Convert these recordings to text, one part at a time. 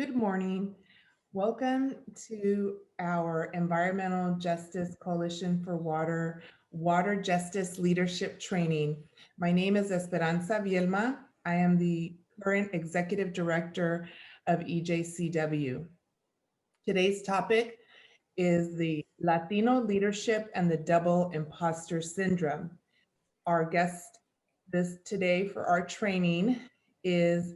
Good morning. Welcome to our Environmental Justice Coalition for Water Justice Leadership Training. My name is Esperanza Vielma. I am the current Executive Director of EJCW. Today's topic is the Latino leadership and the double imposter syndrome. Our guest today for our training is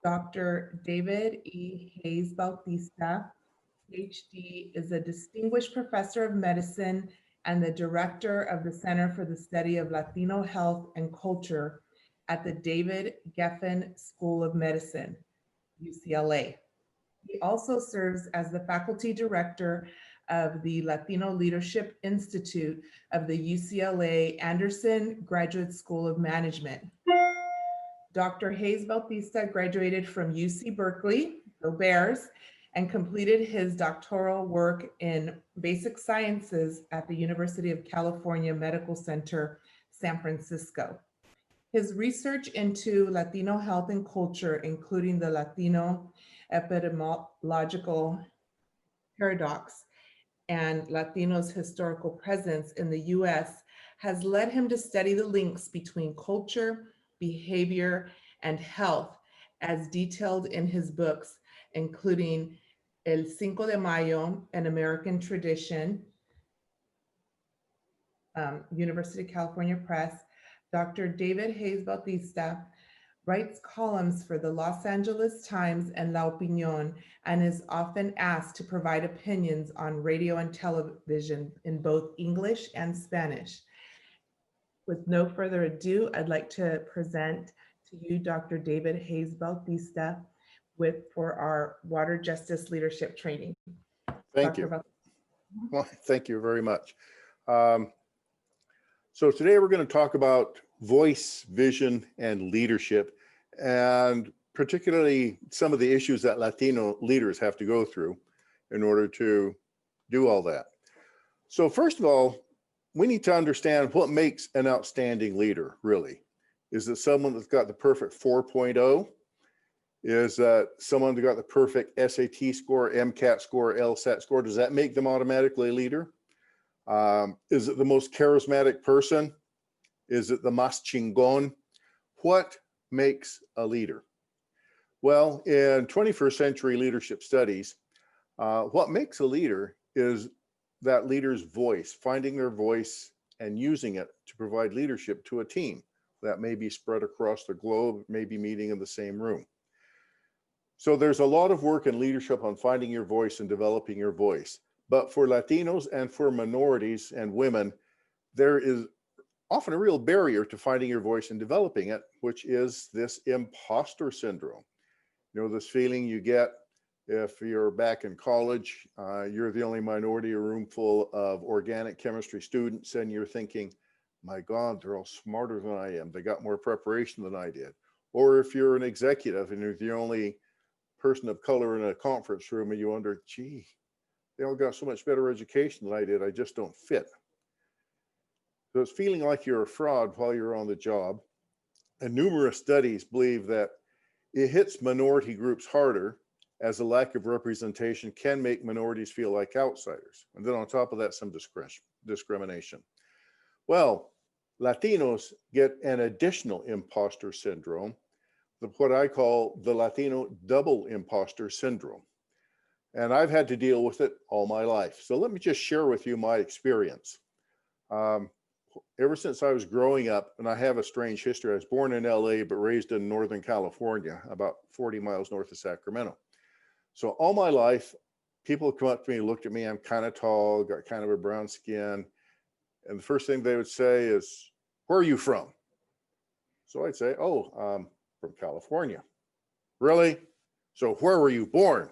Dr. David E. Hayes Bautista, PhD, is a distinguished professor of medicine and the director of the Center for the Study of Latino Health and Culture at the David Geffen School of Medicine, UCLA. He also serves as the faculty director of the Latino Leadership Institute of the UCLA Anderson Graduate School of Management. Dr. Hayes Bautista graduated from UC Berkeley, go Bears, and completed his doctoral work in basic sciences at the University of California Medical Center, San Francisco. His research into Latino health and culture, including the Latino epidemiological paradox and Latinos' historical presence in the US, has led him to study the links between culture, behavior, and health as detailed in his books, including El Cinco de Mayo, An American Tradition, University of California Press. Dr. David Hayes Bautista writes columns for the Los Angeles Times and La Opinión, and is often asked to provide opinions on radio and television in both English and Spanish. With no further ado, I'd like to present to you Dr. David Hayes Bautista for our Water Justice Leadership Training. Thank you. Well, thank you very much. So today we're going to talk about voice, vision, and leadership, and particularly some of the issues that Latino leaders have to go through in order to do all that. So first of all, we need to understand what makes an outstanding leader, really. Is it someone that's got the perfect 4.0? Is that someone that got the perfect SAT score, MCAT score, LSAT score? Does that make them automatically a leader? Is it the most charismatic person? Is it the más chingón? What makes a leader? Well, in 21st century leadership studies, what makes a leader is that leader's voice, finding their voice and using it to provide leadership to a team that may be spread across the globe, may be meeting in the same room. So there's a lot of work in leadership on finding your voice and developing your voice. But for Latinos and for minorities and women, there is often a real barrier to finding your voice and developing it, which is this imposter syndrome. You know, this feeling you get if you're back in college, you're the only minority, a room full of organic chemistry students, and you're thinking, my God, they're all smarter than I am. They got more preparation than I did. Or if you're an executive and you're the only person of color in a conference room and you wonder, gee, they all got so much better education than I did. I just don't fit. So it's feeling like you're a fraud while you're on the job. And numerous studies believe that it hits minority groups harder, as a lack of representation can make minorities feel like outsiders. And then on top of that, some discrimination. Well, Latinos get an additional imposter syndrome, what I call the Latino double imposter syndrome. And I've had to deal with it all my life. So let me just share with you my experience. Ever since I was growing up, and I have a strange history, I was born in LA, but raised in Northern California, about 40 miles north of Sacramento. So all my life, people would come up to me, looked at me, I'm kind of tall, got kind of a brown skin. And the first thing they would say is, where are you from? So I'd say, oh, from California. Really? So where were you born?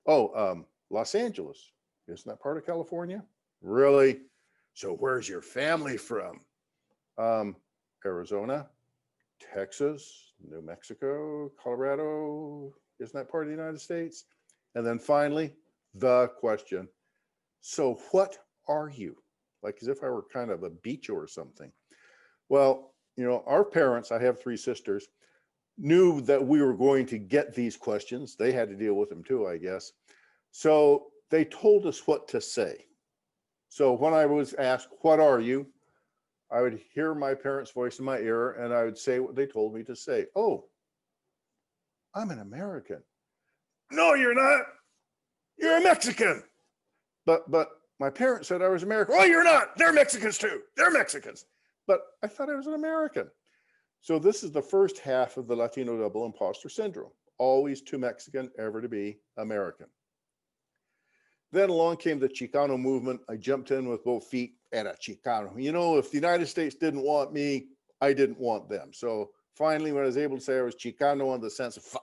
Oh, Los Angeles. Isn't that part of California? Really? So where's your family from? Arizona, Texas, New Mexico, Colorado. Isn't that part of the United States? And then finally, the question, so what are you? Like as if I were kind of a bicho or something. Well, you know, our parents, I have 3 sisters, knew that we were going to get these questions. They had to deal with them too, I guess. So they told us what to say. So when I was asked, "What are you?" I would hear my parents' voice in my ear and I would say what they told me to say. "Oh, I'm an American." "No, you're not. You're a Mexican." But my parents said I was American. "Oh, you're not. They're Mexicans too. They're Mexicans." But I thought I was an American. So this is the first half of the Latino double imposter syndrome. Always too Mexican ever to be American. Then along came the Chicano movement. I jumped in with both feet. Era Chicano. You know, if the United States didn't want me, I didn't want them. So finally, when I was able to say I was Chicano in the sense of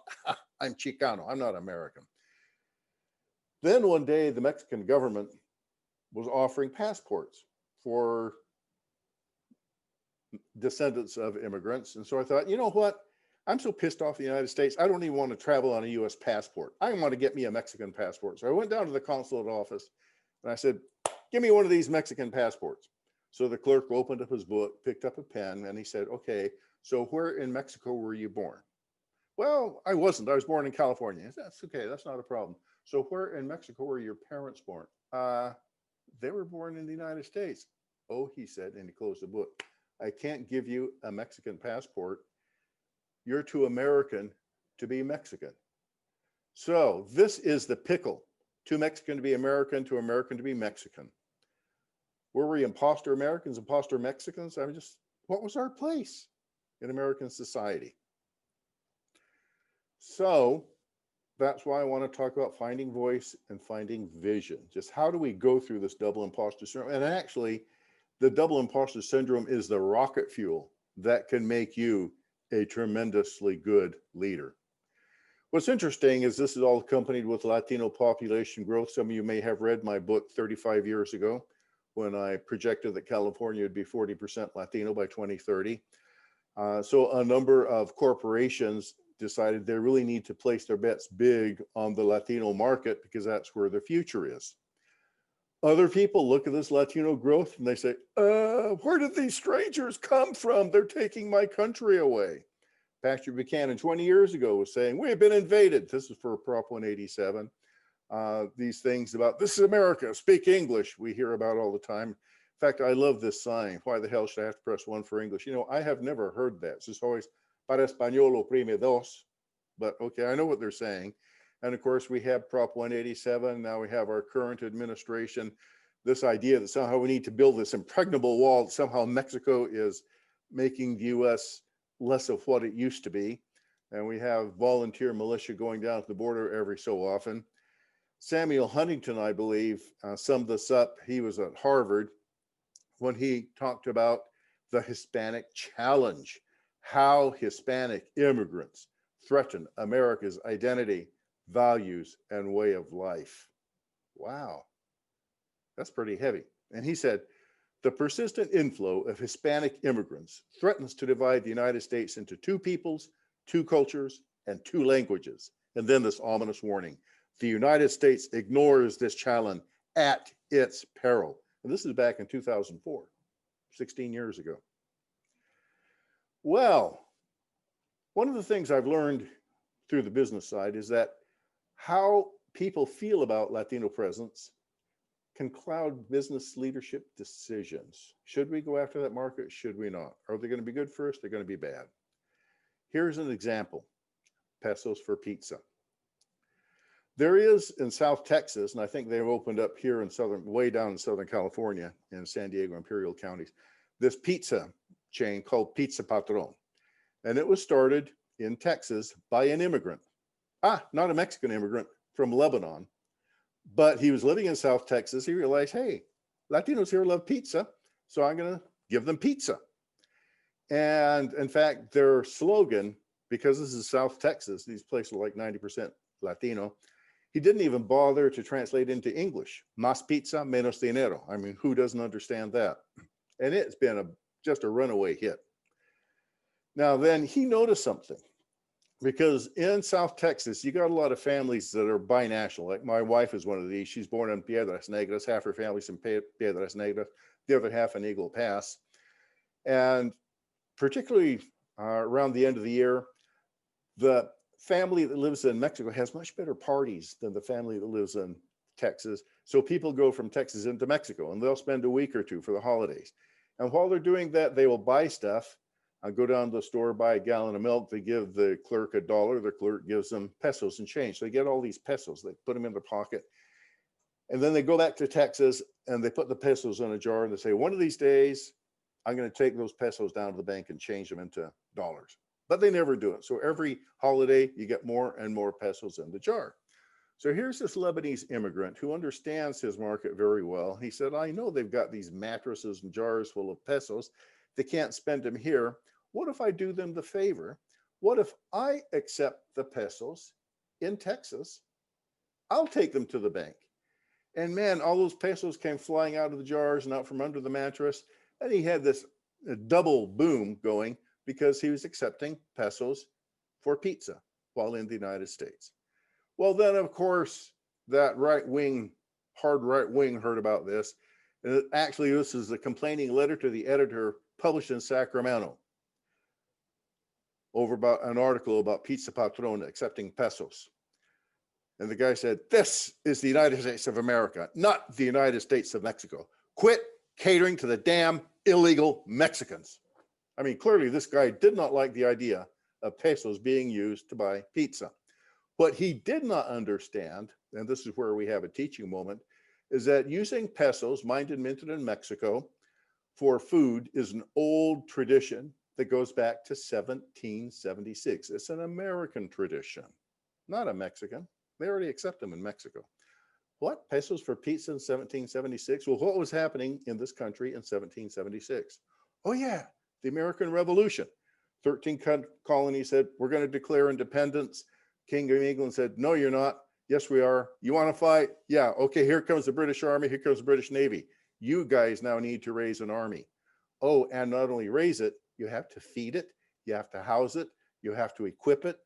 I'm Chicano, I'm not American. Then one day, the Mexican government was offering passports for descendants of immigrants. And so I thought, you know what? I'm so pissed off the United States. I don't even want to travel on a US passport. I want to get me a Mexican passport. So I went down to the consulate office and I said, "Give me one of these Mexican passports." So the clerk opened up his book, picked up a pen, and he said, "Okay, so where in Mexico were you born?" "Well, I wasn't. I was born in California." "That's okay. That's not a problem." "So where in Mexico were your parents born?" They were born in the United States." "Oh," he said, and he closed the book. "I can't give you a Mexican passport. You're too American to be Mexican." So this is the pickle. Too Mexican to be American, too American to be Mexican. Were we imposter Americans, imposter Mexicans? I mean, just what was our place in American society? So that's why I want to talk about finding voice and finding vision. Just how do we go through this double imposter syndrome? And actually, the double imposter syndrome is the rocket fuel that can make you a tremendously good leader. What's interesting is this is all accompanied with Latino population growth. Some of you may have read my book 35 years ago when I projected that California would be 40% Latino by 2030. So a number of corporations decided they really need to place their bets big on the Latino market because that's where the future is. Other people look at this Latino growth and they say, where did these strangers come from? They're taking my country away. Pastor Buchanan 20 years ago was saying, "We've been invaded." This is for Prop 187. These things about, "This is America, speak English," we hear about all the time. In fact, I love this sign. Why the hell should I have to press 1 for English? You know, I have never heard that. It's just always, "Para español oprime dos." But okay, I know what they're saying. And of course, we have Prop 187. Now we have our current administration. This idea that somehow we need to build this impregnable wall, somehow Mexico is making the US less of what it used to be. And we have volunteer militia going down to the border every so often. Samuel Huntington, I believe, summed this up. He was at Harvard when he talked about the Hispanic challenge, how Hispanic immigrants threaten America's identity, values, and way of life. Wow, that's pretty heavy. And he said, "The persistent inflow of Hispanic immigrants threatens to divide the United States into two peoples, two cultures, and two languages." And then this ominous warning: "The United States ignores this challenge at its peril." And this is back in 2004, 16 years ago. Well, one of the things I've learned through the business side is that how people feel about Latino presence can cloud business leadership decisions. Should we go after that market? Should we not? Are they going to be good for us? They're going to be bad. Here's an example: pesos for pizza. There is in South Texas, and I think they've opened up here in way down in Southern California, in San Diego, Imperial counties, this pizza chain called Pizza Patron. And it was started in Texas by an immigrant. Not a Mexican immigrant, from Lebanon. But he was living in South Texas. He realized, hey, Latinos here love pizza, so I'm going to give them pizza. And in fact, their slogan, because this is South Texas, these places are like 90% Latino, he didn't even bother to translate into English. Más pizza, menos dinero. I mean, who doesn't understand that? And it's been just a runaway hit. Now, then he noticed something. Because in South Texas, you got a lot of families that are binational. Like my wife is one of these. She's born in Piedras Negras. Half her family's in Piedras Negras, the other half in Eagle Pass. And particularly around the end of the year, The family that lives in Mexico has much better parties than the family that lives in Texas. So people go from Texas into Mexico and they'll spend a week or two for the holidays. And while they're doing that, they will buy stuff. I'll go down to the store, buy a gallon of milk. They give the clerk $1. The clerk gives them pesos and change. So they get all these pesos. They put them in their pocket. And then they go back to Texas and they put the pesos in a jar and they say, one of these days, I'm going to take those pesos down to the bank and change them into dollars. But they never do it. So every holiday, you get more and more pesos in the jar. So here's this Lebanese immigrant who understands his market very well. He said, I know they've got these mattresses and jars full of pesos. They can't spend them here. What if I do them the favor? What if I accept the pesos in Texas? I'll take them to the bank. And man, all those pesos came flying out of the jars and out from under the mattress. And he had this double boom going because he was accepting pesos for pizza while in the United States. Well, then, of course, that hard right wing heard about this. And actually, this is a complaining letter to the editor published in Sacramento over about an article about Pizza Patron accepting pesos. And the guy said, this is the United States of America, not the United States of Mexico. Quit catering to the damn illegal Mexicans. I mean, clearly this guy did not like the idea of pesos being used to buy pizza. What he did not understand, and this is where we have a teaching moment, is that using pesos, mined and minted in Mexico, for food is an old tradition that goes back to 1776. It's an American tradition, not a Mexican. They already accept them in Mexico. What? Pesos for pizza in 1776? Well, what was happening in this country in 1776? Oh, yeah, the American Revolution. 13 colonies said, we're going to declare independence. King of England said, no, you're not. Yes, we are. You want to fight? Yeah. Okay, here comes the British Army. Here comes the British Navy. You guys now need to raise an army. Oh, and not only raise it, you have to feed it. You have to house it. You have to equip it.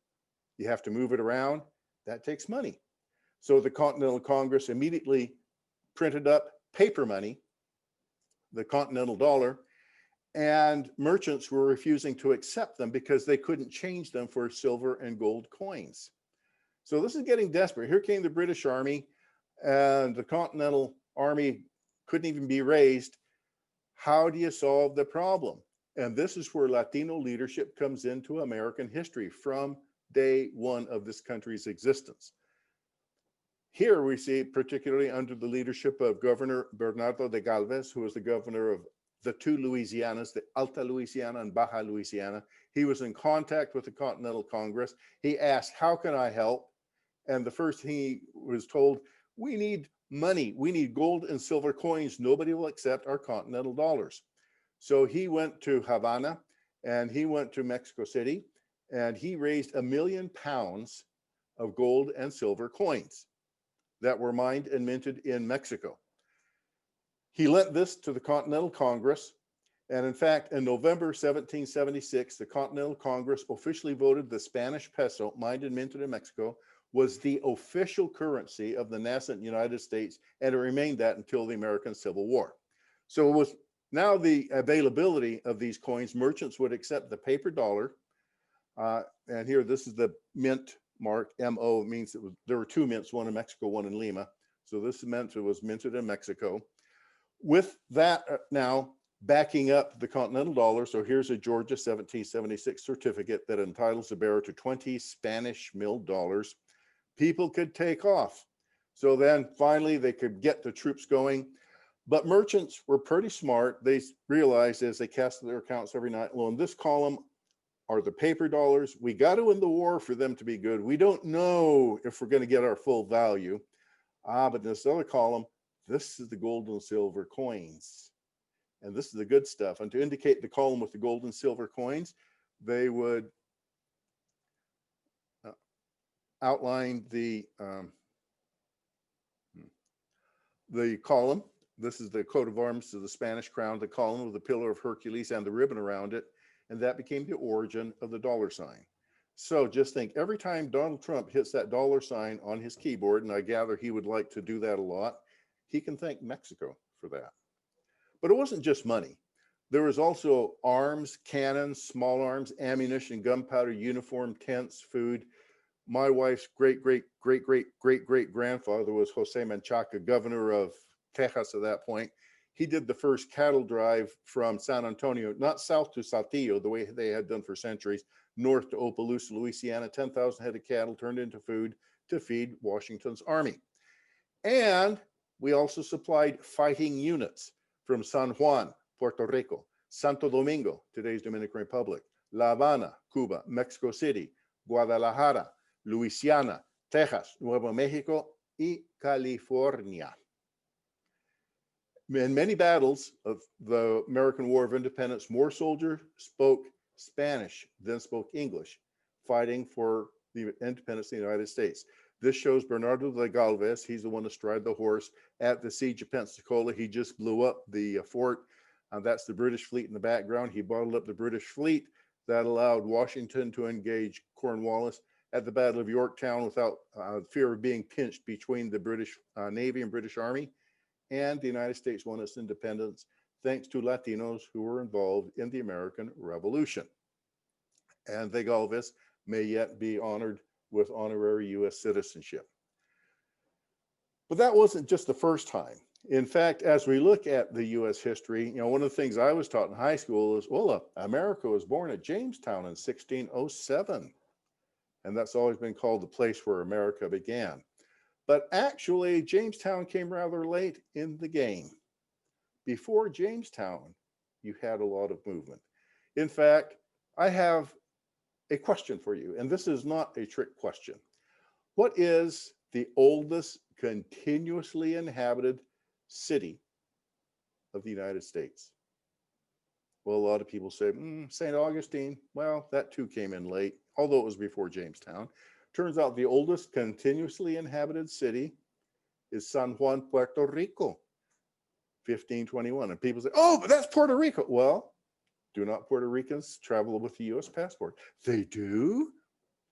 You have to move it around. That takes money. So the Continental Congress immediately printed up paper money, the Continental dollar, and merchants were refusing to accept them because they couldn't change them for silver and gold coins. So this is getting desperate. Here came the British Army, and the Continental Army couldn't even be raised. How do you solve the problem? And this is where Latino leadership comes into American history from day one of this country's existence. Here we see, particularly under the leadership of Governor Bernardo de Galvez, who was the governor of the two Louisianas, the Alta Louisiana and Baja Louisiana. He was in contact with the Continental Congress. He asked, how can I help? And the first thing he was told, we need money. We need gold and silver coins. Nobody will accept our continental dollars. So he went to Havana and he went to Mexico City and he raised £1 million of gold and silver coins that were mined and minted in Mexico. He lent this to the Continental Congress. And in fact, in November 1776, the Continental Congress officially voted the Spanish peso, mined and minted in Mexico, was the official currency of the nascent United States, and it remained that until the American Civil War. So with now the availability of these coins, merchants would accept the paper dollar. And here, this is the mint mark, MO, means there were two mints, one in Mexico, one in Lima. So this meant it was minted in Mexico. With that now backing up the continental dollar, so here's a Georgia 1776 certificate that entitles the bearer to 20 Spanish milled dollars. People could take off. So then finally they could get the troops going. But merchants were pretty smart. They realized as they cast their accounts every night, well, in this column are the paper dollars. We got to win the war for them to be good. We don't know if we're going to get our full value. But in this other column, this is the gold and silver coins. And this is the good stuff. And to indicate the column with the gold and silver coins, they would outline the column. This is the coat of arms of the Spanish crown, the column with the pillar of Hercules and the ribbon around it. And that became the origin of the dollar sign. So just think, every time Donald Trump hits that dollar sign on his keyboard, and I gather he would like to do that a lot, he can thank Mexico for that. But it wasn't just money. There was also arms, cannons, small arms, ammunition, gunpowder, uniform, tents, food. My wife's great grandfather was Jose Menchaca, governor of Texas at that point. He did the first cattle drive from San Antonio, not south to Saltillo, the way they had done for centuries, north to Opelousas, Louisiana. 10,000 head of cattle turned into food to feed Washington's army. And we also supplied fighting units from San Juan, Puerto Rico, Santo Domingo, today's Dominican Republic, La Habana, Cuba, Mexico City, Guadalajara, Louisiana, Texas, Nuevo Mexico, y California. In many battles of the American War of Independence, more soldiers spoke Spanish than spoke English, fighting for the independence of the United States. This shows Bernardo de Galvez. He's the one to stride the horse at the siege of Pensacola. He just blew up the fort. That's the British fleet in the background. He bottled up the British fleet. That allowed Washington to engage Cornwallis at the Battle of Yorktown without fear of being pinched between the British Navy and British Army. And the United States won its independence thanks to Latinos who were involved in the American Revolution. And de Galvez may yet be honored with honorary U.S. citizenship. But that wasn't just the first time. In fact, as we look at the U.S. history, one of the things I was taught in high school is, well, America was born at Jamestown in 1607. And that's always been called the place where America began. But actually, Jamestown came rather late in the game. Before Jamestown, you had a lot of movement. In fact, I have a question for you, and this is not a trick question. What is the oldest continuously inhabited city of the United States? Well, a lot of people say, St. Augustine. Well, that too came in late, although it was before Jamestown. Turns out the oldest continuously inhabited city is San Juan, Puerto Rico, 1521. And people say, oh, but that's Puerto Rico. Well, do not Puerto Ricans travel with the U.S. passport? They do?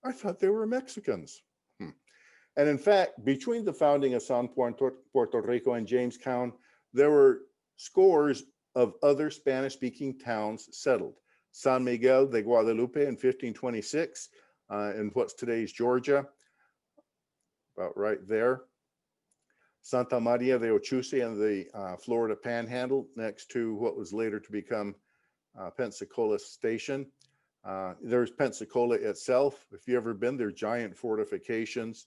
I thought they were Mexicans. And in fact, between the founding of San Juan, Puerto Rico and Jamestown, there were scores of other Spanish-speaking towns settled. San Miguel de Guadalupe in 1526, in what's today's Georgia, about right there. Santa Maria de Ochusi in the Florida Panhandle, next to what was later to become Pensacola Station. There's Pensacola itself. If you've ever been there, giant fortifications.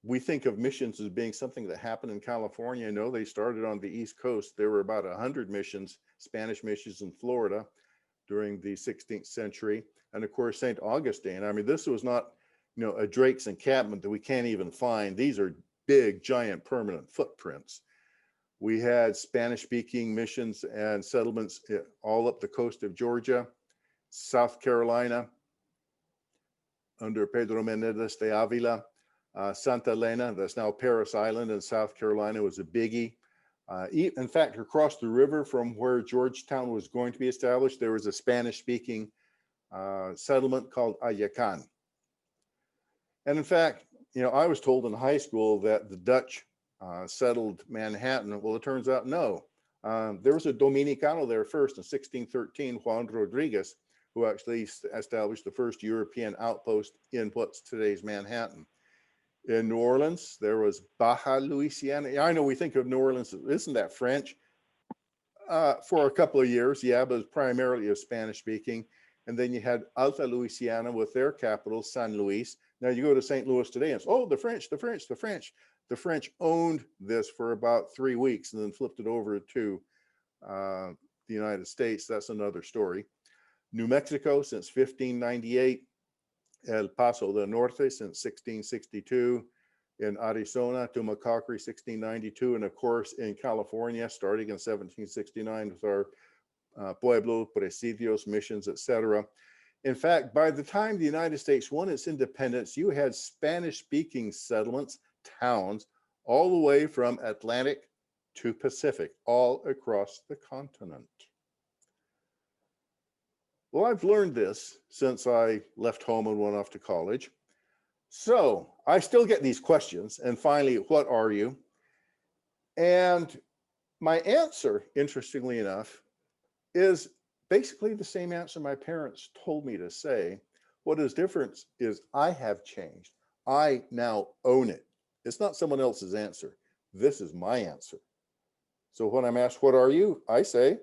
We think of missions as being something that happened in California. No, they started on the East Coast. There were about 100 missions, Spanish missions in Florida during the 16th century. And of course, St. Augustine. I mean, this was not, a Drake's encampment that we can't even find. These are big, giant, permanent footprints. We had Spanish-speaking missions and settlements all up the coast of Georgia, South Carolina, under Pedro Menendez de Avila. Santa Elena, that's now Parris Island in South Carolina, was a biggie. In fact, across the river from where Georgetown was going to be established, there was a Spanish-speaking settlement called Ayacan. And in fact, I was told in high school that the Dutch settled Manhattan. Well, it turns out no. There was a Dominicano there first in 1613, Juan Rodriguez, who actually established the first European outpost in what's today's Manhattan. In New Orleans, there was Baja Louisiana. I know we think of New Orleans, isn't that French? For a couple of years, yeah, but it was primarily a Spanish speaking. And then you had Alta Louisiana with their capital, San Luis. Now you go to St. Louis today and it's, oh, the French, the French, the French. The French owned this for about 3 weeks and then flipped it over to the United States. That's another story. New Mexico since 1598. El Paso del Norte since 1662, in Arizona, Tumacacri 1692, and of course in California starting in 1769 with our Pueblo, Presidios, missions, etc. In fact, by the time the United States won its independence, you had Spanish-speaking settlements, towns, all the way from Atlantic to Pacific, all across the continent. Well, I've learned this since I left home and went off to college. So I still get these questions. And finally, what are you? And my answer, interestingly enough, is basically the same answer my parents told me to say. What is different is I have changed. I now own it. It's not someone else's answer. This is my answer. So when I'm asked, what are you? I say,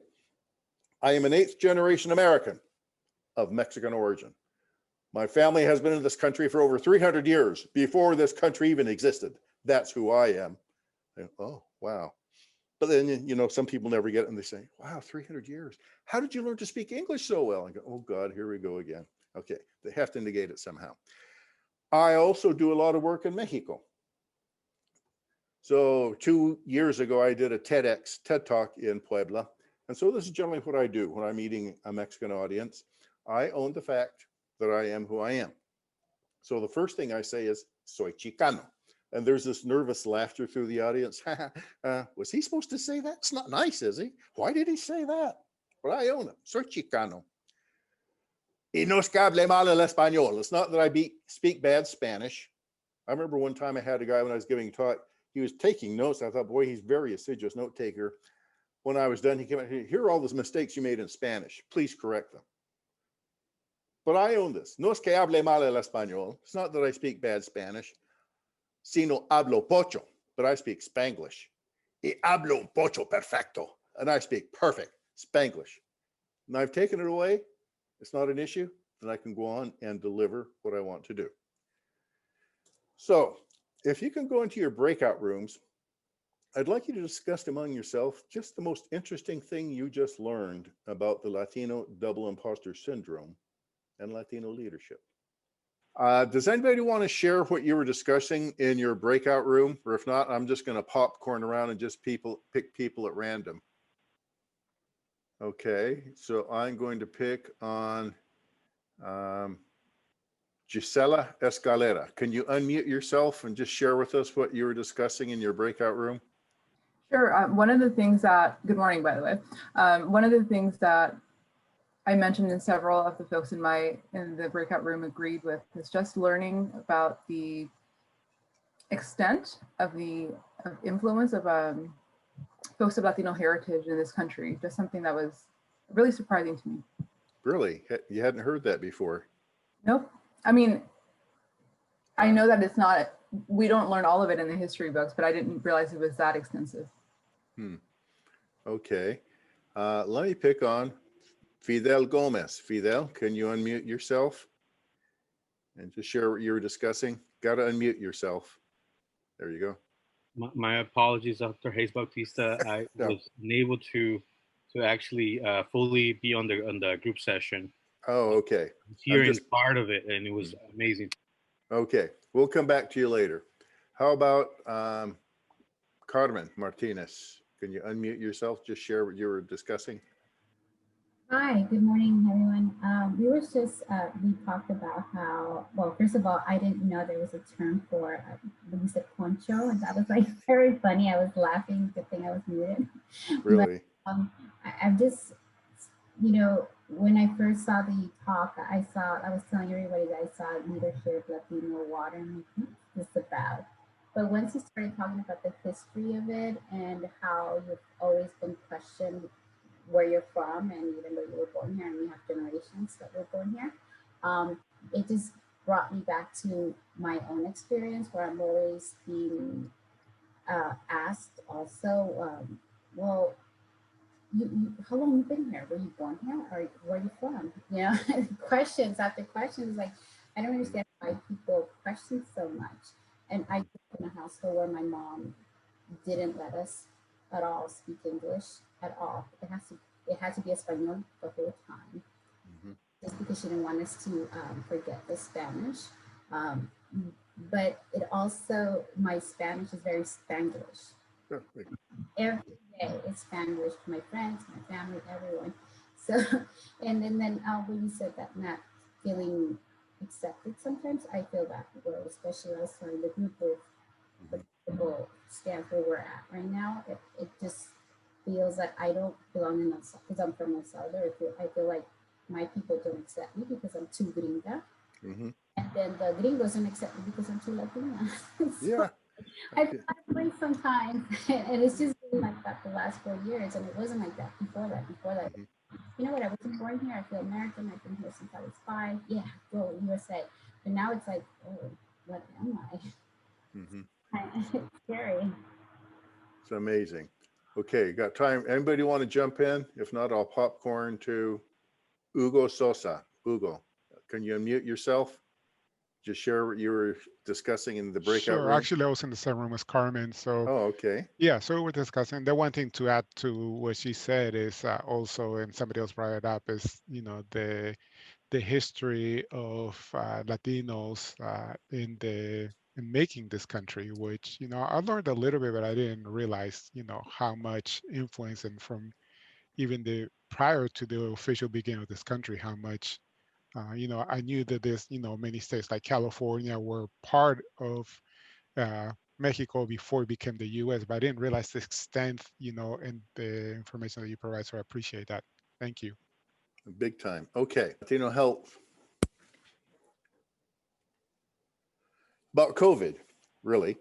I am an 8th generation American of Mexican origin. My family has been in this country for over 300 years before this country even existed. That's who I am. And, oh, wow. But then, you know, some people never get it and they say, wow, 300 years. How did you learn to speak English so well? I go, oh God, here we go again. Okay, they have to negate it somehow. I also do a lot of work in Mexico. So 2 years ago, I did a TEDx, TED Talk in Puebla. And so this is generally what I do when I'm meeting a Mexican audience. I own the fact that I am who I am. So the first thing I say is, soy Chicano. And there's this nervous laughter through the audience. Was he supposed to say that? It's not nice, is he? Why did he say that? But I own it. Soy Chicano. Y no es que hable mal el español. It's not that I speak bad Spanish. I remember one time I had a guy when I was giving a talk, he was taking notes. I thought, boy, he's very assiduous note taker. When I was done, he came out, here are all those mistakes you made in Spanish. Please correct them. But I own this. No es que hable mal el español. It's not that I speak bad Spanish. Sino hablo pocho, but I speak Spanglish. Y hablo un pocho perfecto, and I speak perfect Spanglish. And I've taken it away. It's not an issue. Then I can go on and deliver what I want to do. So if you can go into your breakout rooms, I'd like you to discuss among yourself just the most interesting thing you just learned about the Latino double imposter syndrome and Latino leadership. Does anybody want to share what you were discussing in your breakout room? Or if not, I'm just going to popcorn around and just pick people at random. Okay, so I'm going to pick on Gisela Escalera. Can you unmute yourself and just share with us what you were discussing in your breakout room? Sure. One of the things that, good morning, by the way. One of the things that I mentioned and several of the folks in the breakout room agreed with is just learning about the extent of the influence of folks of Latino heritage in this country. Just something that was really surprising to me. Really? You hadn't heard that before? Nope. I mean, I know that it's not, we don't learn all of it in the history books, but I didn't realize it was that extensive. Okay. Let me pick on Fidel Gomez. Fidel, can you unmute yourself and just share what you were discussing? Got to unmute yourself. There you go. My apologies, Dr. Hayes Bautista. I was unable to actually fully be on the group session. Oh, okay. Hearing part of it, and it was amazing. Okay, we'll come back to you later. How about Carmen Martinez? Can you unmute yourself? Just share what you were discussing. Hi, good morning, everyone. We talked about how, well, first of all, I didn't know there was a term for, we said poncho, and that was like very funny. I was laughing, good thing I was muted. Really? But, I'm just, you know, when I first saw the talk, I was telling everybody that I saw leadership, Latino water, and what's this about? But once you started talking about the history of it and how you've always been questioned where you're from, and even though you were born here, and we have generations that were born here, it just brought me back to my own experience where I'm always being asked also, well, how long have you been here? Were you born here? Or where are you from? You know, questions after questions. Like, I don't understand why people question so much. And I grew up in a household where my mom didn't let us at all speak English at all. It had to be Espanol the whole time, just because she didn't want us to forget the Spanish. But it also, my Spanish is very Spanglish. Every day it's Spanglish to my friends, my family, everyone. So, and then when you said that not feeling accepted, sometimes I feel that way, especially when I was telling the group of the people stand where we're at right now. It just feels that I don't belong in El Salvador because I'm from El Salvador. I feel like my people don't accept me because I'm too gringa. And then the gringos don't accept me because I'm too Latina. So Yeah. I feel out of place sometimes, and it's just been like that the last 4 years, and it wasn't like that before that. Before that, Mhm. you know what? I wasn't born here. I feel American. I've been here since I was 5. Yeah, go USA. But now it's like, oh, what am I? Mhm. It's scary. It's amazing. Okay, got time. Anybody want to jump in? If not, I'll popcorn to Hugo Sosa. Hugo, can you unmute yourself? Just share what you were discussing in the breakout Sure. room. Actually, I was in the same room as Carmen. So, Oh, okay. yeah, so we're discussing. The one thing to add to what she said is also, and somebody else brought it up, is, the history of Latinos in making this country, which, I learned a little bit, but I didn't realize, how much influence, and from even the prior to the official beginning of this country, how much I knew that there's, many states like California were part of Mexico before it became the U.S., but I didn't realize the extent, and the information that you provide. So I appreciate that. Thank you. Big time. Okay. Latino health. About COVID, really.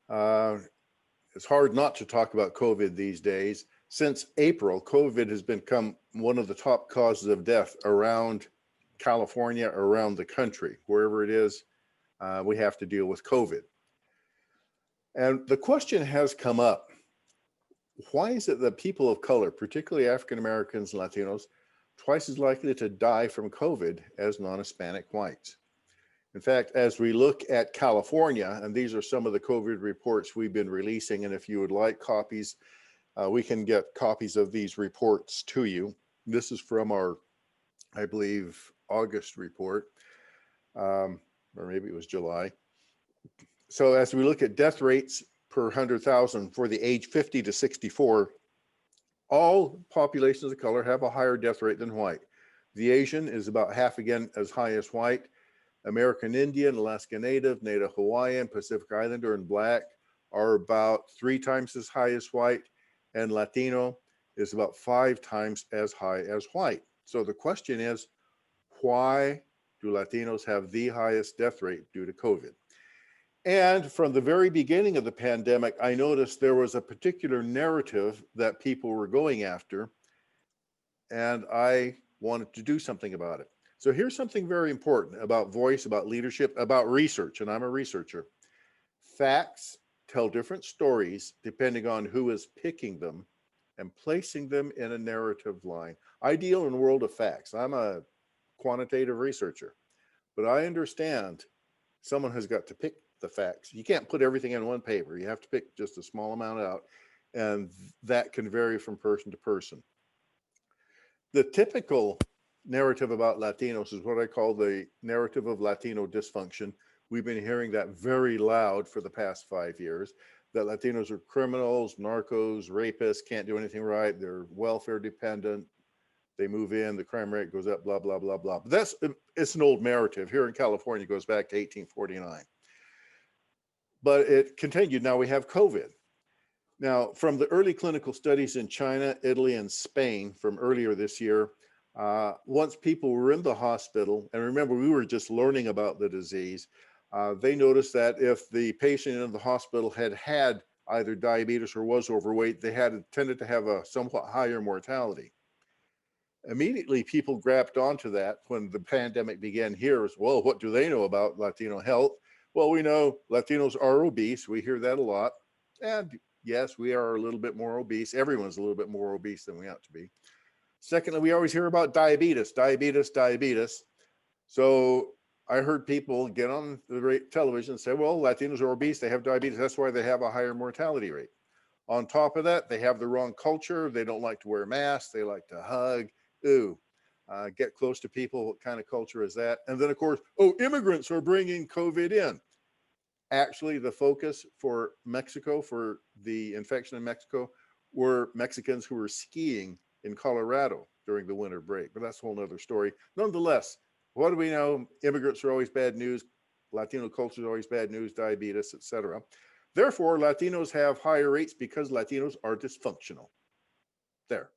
It's hard not to talk about COVID these days. Since April, COVID has become one of the top causes of death around California, around the country. Wherever it is, we have to deal with COVID. And the question has come up, why is it that people of color, particularly African Americans and Latinos, twice as likely to die from COVID as non-Hispanic whites? In fact, as we look at California, and these are some of the COVID reports we've been releasing, and if you would like copies, we can get copies of these reports to you. This is from our, I believe, August report, or maybe it was July. So as we look at death rates per 100,000 for the age 50 to 64, all populations of color have a higher death rate than white. The Asian is about half again as high as white. American Indian, Alaska Native, Native Hawaiian, Pacific Islander, and Black are about 3 times as high as white, and Latino is about 5 times as high as white. So the question is, why do Latinos have the highest death rate due to COVID? And from the very beginning of the pandemic, I noticed there was a particular narrative that people were going after, and I wanted to do something about it. So here's something very important about voice, about leadership, about research, and I'm a researcher. Facts tell different stories depending on who is picking them and placing them in a narrative line. I deal in the world of facts. I'm a quantitative researcher, but I understand someone has got to pick the facts. You can't put everything in one paper. You have to pick just a small amount out, and that can vary from person to person. The typical narrative about Latinos is what I call the narrative of Latino dysfunction. We've been hearing that very loud for the past 5 years, that Latinos are criminals, narcos, rapists, can't do anything right, they're welfare dependent, they move in, the crime rate goes up, blah, blah, blah, blah. But it's an old narrative. Here in California, it goes back to 1849. But it continued. Now we have COVID. Now, from the early clinical studies in China, Italy, and Spain from earlier this year, once people were in the hospital, and remember, we were just learning about the disease, they noticed that if the patient in the hospital had either diabetes or was overweight, they had tended to have a somewhat higher mortality. Immediately, people grabbed onto that when the pandemic began here as well. What do they know about Latino health? Well, we know Latinos are obese. We hear that a lot. And yes, we are a little bit more obese. Everyone's a little bit more obese than we ought to be. Secondly, we always hear about diabetes. So I heard people get on the television and say, well, Latinos are obese, they have diabetes, that's why they have a higher mortality rate. On top of that, they have the wrong culture. They don't like to wear masks. They like to hug. Ooh, get close to people. What kind of culture is that? And then, of course, oh, immigrants are bringing COVID in. Actually, the focus for Mexico, for the infection in Mexico, were Mexicans who were skiing in Colorado during the winter break. But that's a whole nother story. Nonetheless, what do we know? Immigrants are always bad news. Latino culture is always bad news, diabetes, etc. Therefore, Latinos have higher rates because Latinos are dysfunctional. There.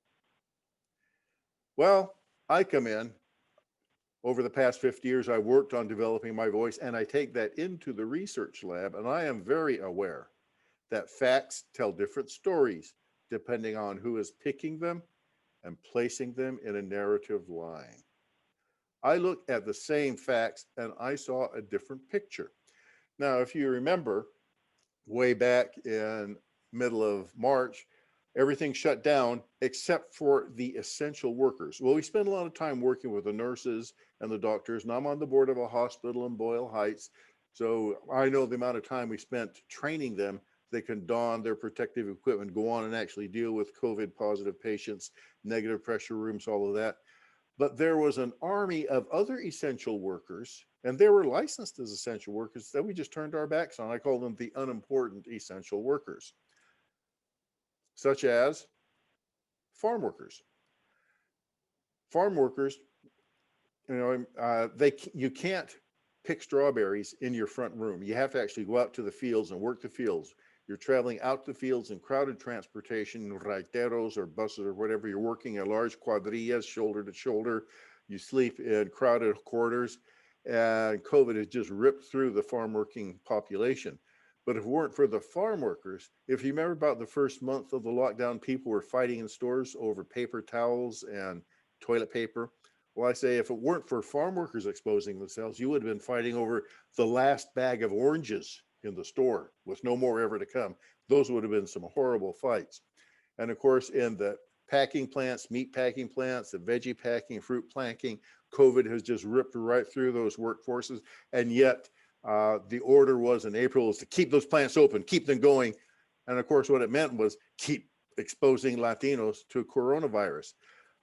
Well, I come in. Over the past 50 years, I worked on developing my voice, and I take that into the research lab, and I am very aware that facts tell different stories depending on who is picking them and placing them in a narrative line. I looked at the same facts and I saw a different picture. Now, if you remember, way back in middle of March, everything shut down except for the essential workers. Well, we spend a lot of time working with the nurses and the doctors, and I'm on the board of a hospital in Boyle Heights. So I know the amount of time we spent training them. They can don their protective equipment, go on and actually deal with COVID positive patients, negative pressure rooms, all of that. But there was an army of other essential workers, and they were licensed as essential workers that we just turned our backs on. I call them the unimportant essential workers, such as farm workers. Farm workers, you can't pick strawberries in your front room. You have to actually go out to the fields and work the fields. You're traveling out to the fields in crowded transportation, raiteros or buses or whatever. You're working in large cuadrillas, shoulder to shoulder. You sleep in crowded quarters, and COVID has just ripped through the farm working population. But if it weren't for the farm workers, if you remember about the first month of the lockdown, people were fighting in stores over paper towels and toilet paper. Well, I say if it weren't for farm workers exposing themselves, you would have been fighting over the last bag of oranges in the store with no more ever to come. Those would have been some horrible fights. And of course, in the packing plants, meat packing plants, the veggie packing, fruit packing, COVID has just ripped right through those workforces. And yet the order was in April is to keep those plants open, keep them going. And of course, what it meant was keep exposing Latinos to coronavirus.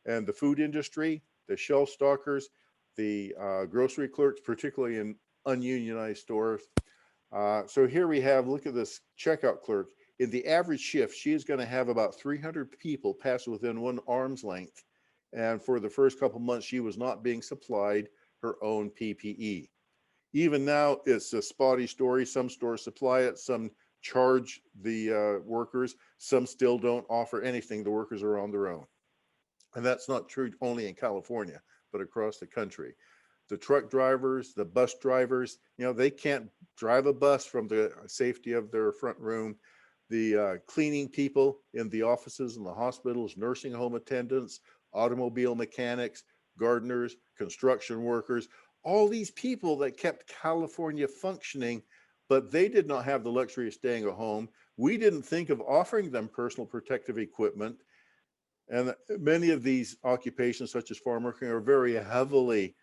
And the food industry, the shelf stockers, the grocery clerks, particularly in ununionized stores. So here we have, look at this checkout clerk. In the average shift, she is going to have about 300 people pass within one arm's length. And for the first couple months, she was not being supplied her own PPE. Even now, it's a spotty story. Some stores supply it, some charge the workers, some still don't offer anything. The workers are on their own. And that's not true only in California, but across the country. The truck drivers, the bus drivers, they can't drive a bus from the safety of their front room. The cleaning people in the offices and the hospitals, nursing home attendants, automobile mechanics, gardeners, construction workers, all these people that kept California functioning, but they did not have the luxury of staying at home. We didn't think of offering them personal protective equipment. And many of these occupations, such as farm working, are very heavily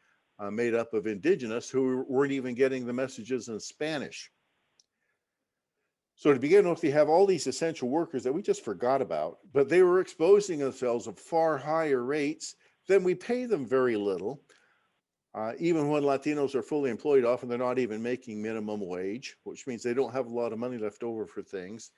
made up of indigenous who weren't even getting the messages in Spanish. So to begin with, we have all these essential workers that we just forgot about, but they were exposing themselves at far higher rates than we pay them very little. Even when Latinos are fully employed, often they're not even making minimum wage, which means they don't have a lot of money left over for things.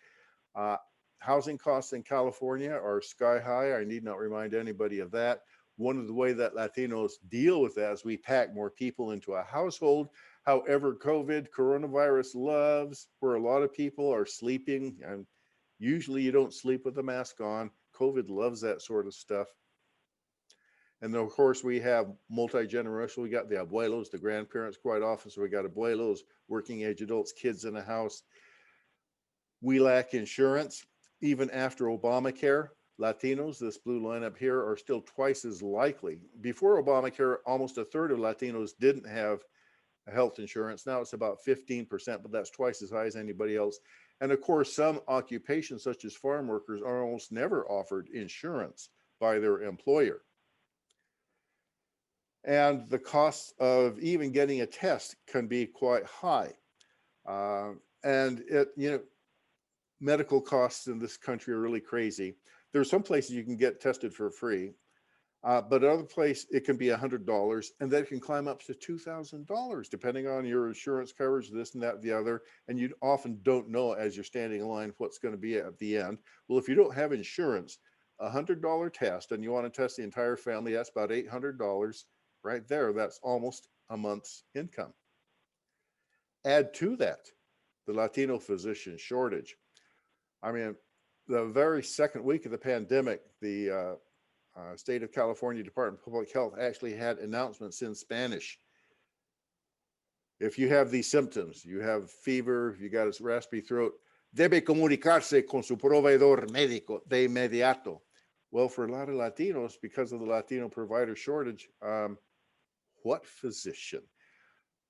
Housing costs in California are sky high. I need not remind anybody of that. One of the ways that Latinos deal with that is we pack more people into a household. However, coronavirus loves where a lot of people are sleeping, and usually you don't sleep with a mask on. COVID loves that sort of stuff. And then of course we have multi-generational. We got the abuelos, the grandparents quite often. So we got abuelos, working age adults, kids in the house. We lack insurance. Even after Obamacare, Latinos, this blue line up here, are still twice as likely. Before Obamacare, almost a third of Latinos didn't have health insurance. Now it's about 15%, but that's twice as high as anybody else. And of course, some occupations such as farm workers are almost never offered insurance by their employer. And the cost of even getting a test can be quite high. Medical costs in this country are really crazy. There are some places you can get tested for free, but other place it can be $100, and that can climb up to $2,000 depending on your insurance coverage, this and that, the other. And you often don't know as you're standing in line what's going to be at the end. Well, if you don't have insurance, $100 test, and you want to test the entire family, that's about $800 right there. That's almost a month's income. Add to that the Latino physician shortage. I mean, the very second week of the pandemic, the State of California Department of Public Health actually had announcements in Spanish. If you have these symptoms, you have fever, you got a raspy throat, debe comunicarse con su proveedor médico de inmediato. Well, for a lot of Latinos, because of the Latino provider shortage, what physician?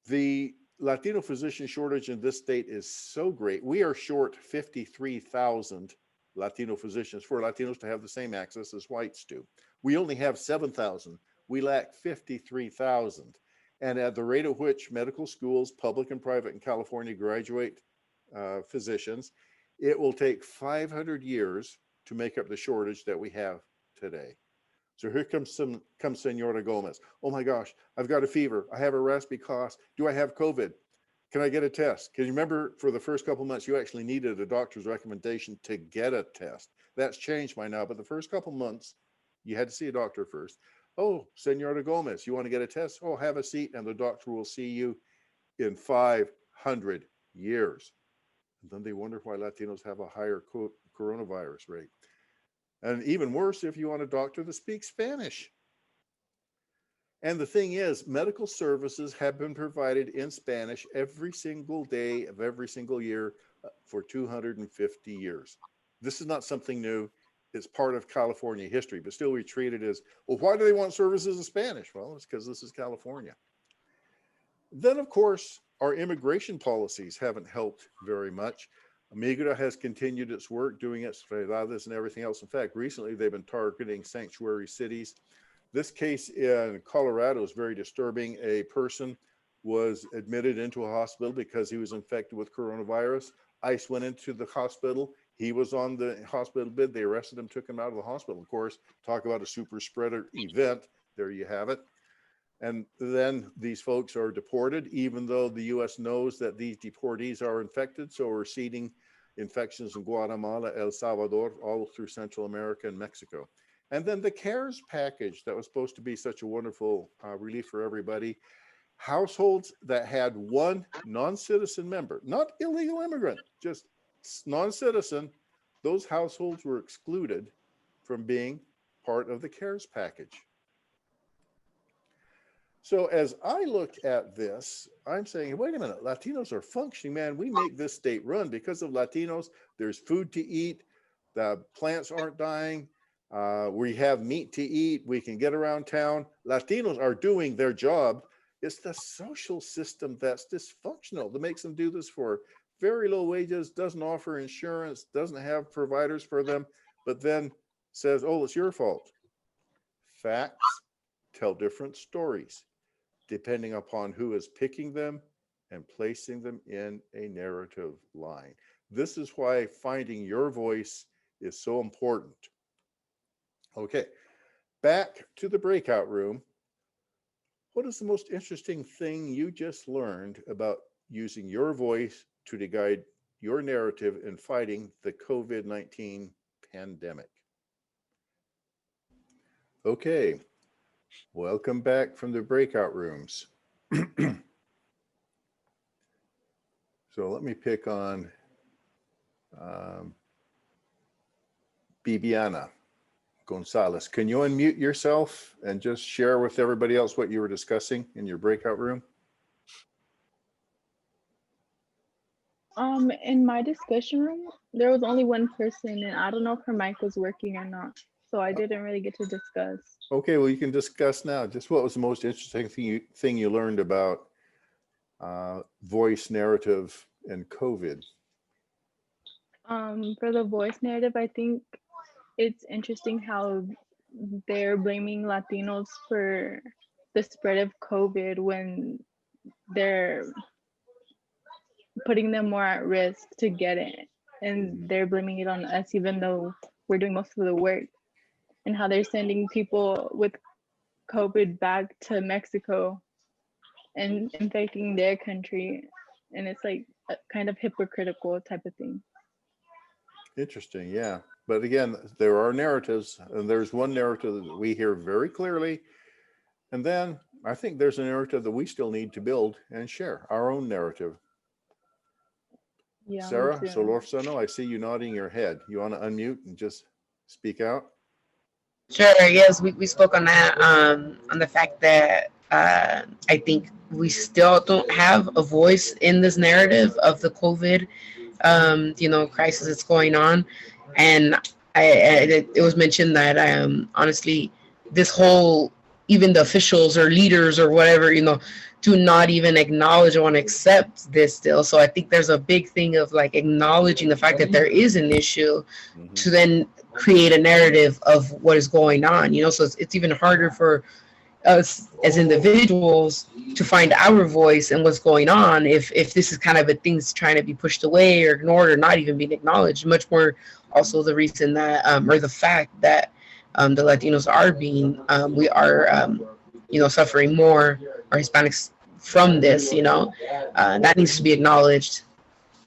The Latino physician shortage in this state is so great. We are short 53,000 Latino physicians for Latinos to have the same access as whites do. We only have 7,000. We lack 53,000. And at the rate at which medical schools, public and private in California, graduate physicians, it will take 500 years to make up the shortage that we have today. So here comes Senora Gomez. Oh my gosh, I've got a fever. I have a raspy cough. Do I have COVID? Can I get a test? Because you remember for the first couple of months, you actually needed a doctor's recommendation to get a test. That's changed by now, but the first couple of months, you had to see a doctor first. Oh, Senora Gomez, you want to get a test? Oh, have a seat and the doctor will see you in 500 years. And then they wonder why Latinos have a higher coronavirus rate. And even worse, if you want a doctor that speaks Spanish. And the thing is, medical services have been provided in Spanish every single day of every single year for 250 years. This is not something new. It's part of California history, but still we treat it as, well, why do they want services in Spanish? Well, it's because this is California. Then, of course, our immigration policies haven't helped very much. Migra has continued its work doing its ciudades and everything else. In fact, recently they've been targeting sanctuary cities. This case in Colorado is very disturbing. A person was admitted into a hospital because he was infected with coronavirus. ICE went into the hospital. He was on the hospital bed. They arrested him, took him out of the hospital. Of course, talk about a super spreader event. There you have it. And then these folks are deported, even though the U.S. knows that these deportees are infected. So we're seeding infections in Guatemala, El Salvador, all through Central America and Mexico. And then the CARES package that was supposed to be such a wonderful relief for everybody. Households that had one non-citizen member, not illegal immigrant, just non-citizen, those households were excluded from being part of the CARES package. So as I look at this, I'm saying, wait a minute, Latinos are functioning, man. We make this state run because of Latinos. There's food to eat. The plants aren't dying. We have meat to eat. We can get around town. Latinos are doing their job. It's the social system that's dysfunctional that makes them do this for very low wages, doesn't offer insurance, doesn't have providers for them, but then says, oh, it's your fault. Facts tell different stories depending upon who is picking them and placing them in a narrative line. This is why finding your voice is so important. Okay, back to the breakout room. What is the most interesting thing you just learned about using your voice to guide your narrative in fighting the COVID-19 pandemic? Okay, welcome back from the breakout rooms. So let me pick on Bibiana Gonzalez. Can you unmute yourself and just share with everybody else what you were discussing in your breakout room? In my discussion room, there was only one person, and I don't know if her mic was working or not, so I didn't really get to discuss. Okay, well, you can discuss now. Just what was the most interesting thing you learned about voice narrative and COVID? For the voice narrative, I think it's interesting how they're blaming Latinos for the spread of COVID when they're putting them more at risk to get it, and they're blaming it on us even though we're doing most of the work, and how they're sending people with COVID back to Mexico and infecting their country, and it's like a kind of hypocritical type of thing. Interesting, yeah. But again, there are narratives, and there's one narrative that we hear very clearly, and then I think there's a narrative that we still need to build and share, our own narrative. Yeah, Sarah Solorzano, I see you nodding your head. You want to unmute and just speak out? Sure. Yes, we spoke on that. On the fact that I think we still don't have a voice in this narrative of the COVID, crisis that's going on, and it was mentioned that honestly, this whole, even the officials or leaders or whatever, do not even acknowledge or want to accept this still. So I think there's a big thing of like acknowledging the fact that there is an issue to then create a narrative of what is going on, so it's even harder for us as individuals to find our voice and what's going on if this is kind of a thing's trying to be pushed away or ignored or not even being acknowledged. Much more also the reason that or the fact that the Latinos are being we are suffering more, or Hispanics, from this, that needs to be acknowledged.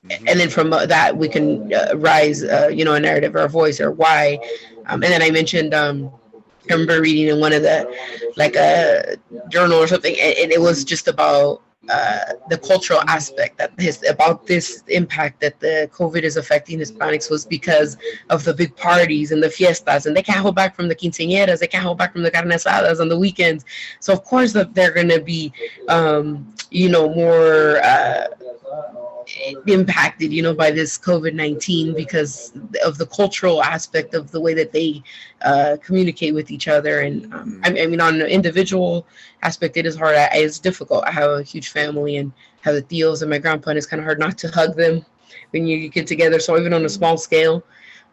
And then from that we can rise a narrative or a voice or why. And then I mentioned I remember reading in one of the, like a journal or something, and it was just about the cultural aspect, that about this impact that the COVID is affecting Hispanics was because of the big parties and the fiestas, and they can't hold back from the quinceañeras, they can't hold back from the carne asadas on the weekends. So of course that they're going to be, more impacted, by this COVID-19 because of the cultural aspect of the way that they communicate with each other. And I mean, on an individual aspect, it is hard. It's difficult. I have a huge family and have the tios and my grandpa, and it's kind of hard not to hug them when you get together. So even on a small scale.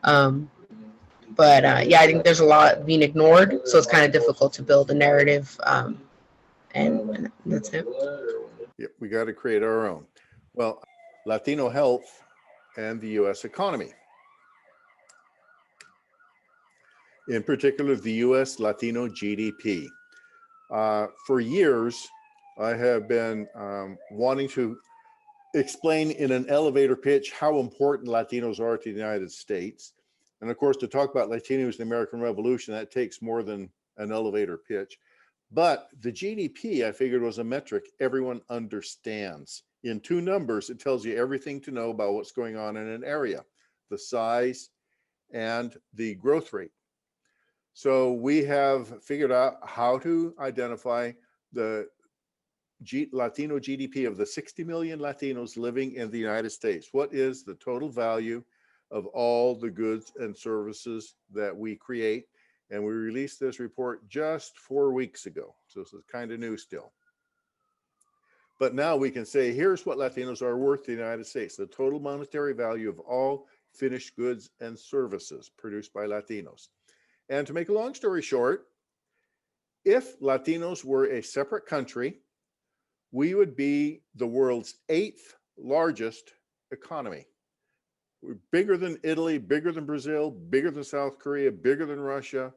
But yeah, I think there's a lot being ignored. So it's kind of difficult to build a narrative. And that's it. Yep, we got to create our own. Well, Latino health and the U.S. economy. In particular, the U.S. Latino GDP. For years, I have been wanting to explain in an elevator pitch how important Latinos are to the United States. And of course, to talk about Latinos in the American Revolution, that takes more than an elevator pitch. But the GDP, I figured, was a metric everyone understands. In two numbers, it tells you everything to know about what's going on in an area, the size and the growth rate. So we have figured out how to identify the Latino GDP of the 60 million Latinos living in the United States. What is the total value of all the goods and services that we create? And we released this report just 4 weeks ago. So this is kind of new still. But now we can say, here's what Latinos are worth to the United States, the total monetary value of all finished goods and services produced by Latinos. And to make a long story short, if Latinos were a separate country, we would be the world's 8th largest economy. We're bigger than Italy, bigger than Brazil, bigger than South Korea, bigger than Russia,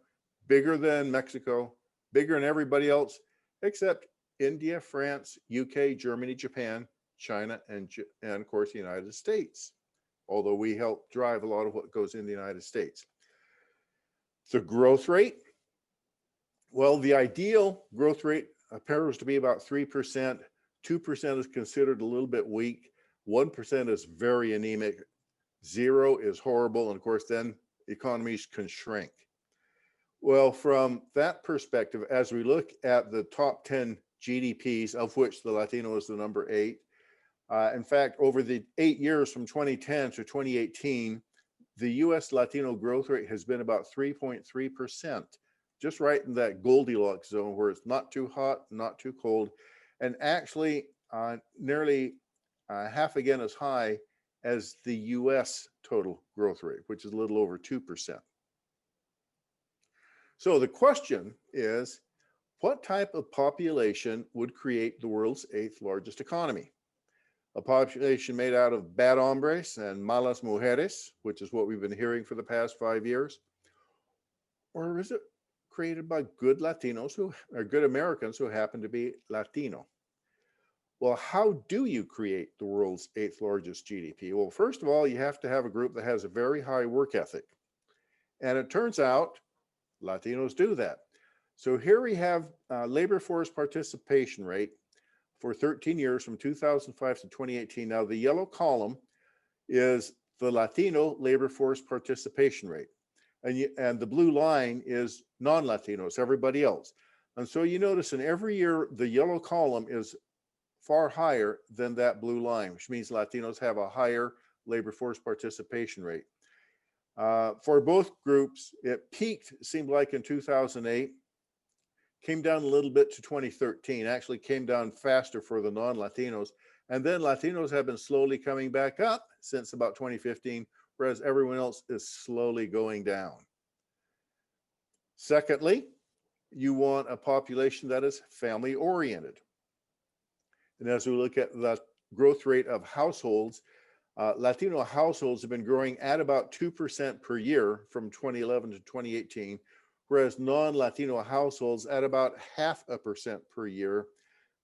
bigger than Mexico, bigger than everybody else, except India, France, UK, Germany, Japan, China, and of course, the United States, although we help drive a lot of what goes in the United States. The growth rate, well, the ideal growth rate appears to be about 3%. 2% is considered a little bit weak. 1% is very anemic. 0 is horrible. And of course, then economies can shrink. Well, from that perspective, as we look at the top 10 GDPs, of which the Latino is the number 8, in fact, over the 8 years from 2010 to 2018, the US Latino growth rate has been about 3.3%, just right in that Goldilocks zone where it's not too hot, not too cold, and actually nearly half again as high as the US total growth rate, which is a little over 2%. So the question is, what type of population would create the world's 8th largest economy? A population made out of bad hombres and malas mujeres, which is what we've been hearing for the past 5 years? Or is it created by good Latinos who are good Americans who happen to be Latino? Well, how do you create the world's 8th largest GDP? Well, first of all, you have to have a group that has a very high work ethic. And it turns out Latinos do that. So here we have labor force participation rate for 13 years from 2005 to 2018. Now, the yellow column is the Latino labor force participation rate. and the blue line is non-Latinos, everybody else. And so you notice in every year, the yellow column is far higher than that blue line, which means Latinos have a higher labor force participation rate. For both groups, it peaked, it seemed like in 2008, came down a little bit to 2013, actually came down faster for the non-Latinos. And then Latinos have been slowly coming back up since about 2015, whereas everyone else is slowly going down. Secondly, you want a population that is family oriented. And as we look at the growth rate of households, Latino households have been growing at about 2% per year from 2011 to 2018, whereas non-Latino households at about 0.5% per year.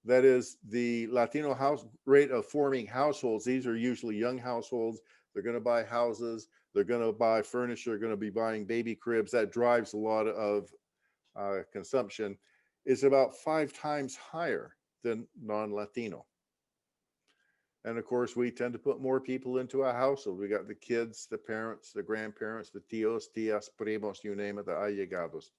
That is the Latino house rate of forming households. These are usually young households. They're going to buy houses. They're going to buy furniture. They're going to be buying baby cribs. That drives a lot of consumption. Is about 5 times higher than non-Latino. And of course, we tend to put more people into a household. We got the kids, the parents, the grandparents, the tios, tias, primos, you name it, the allegados.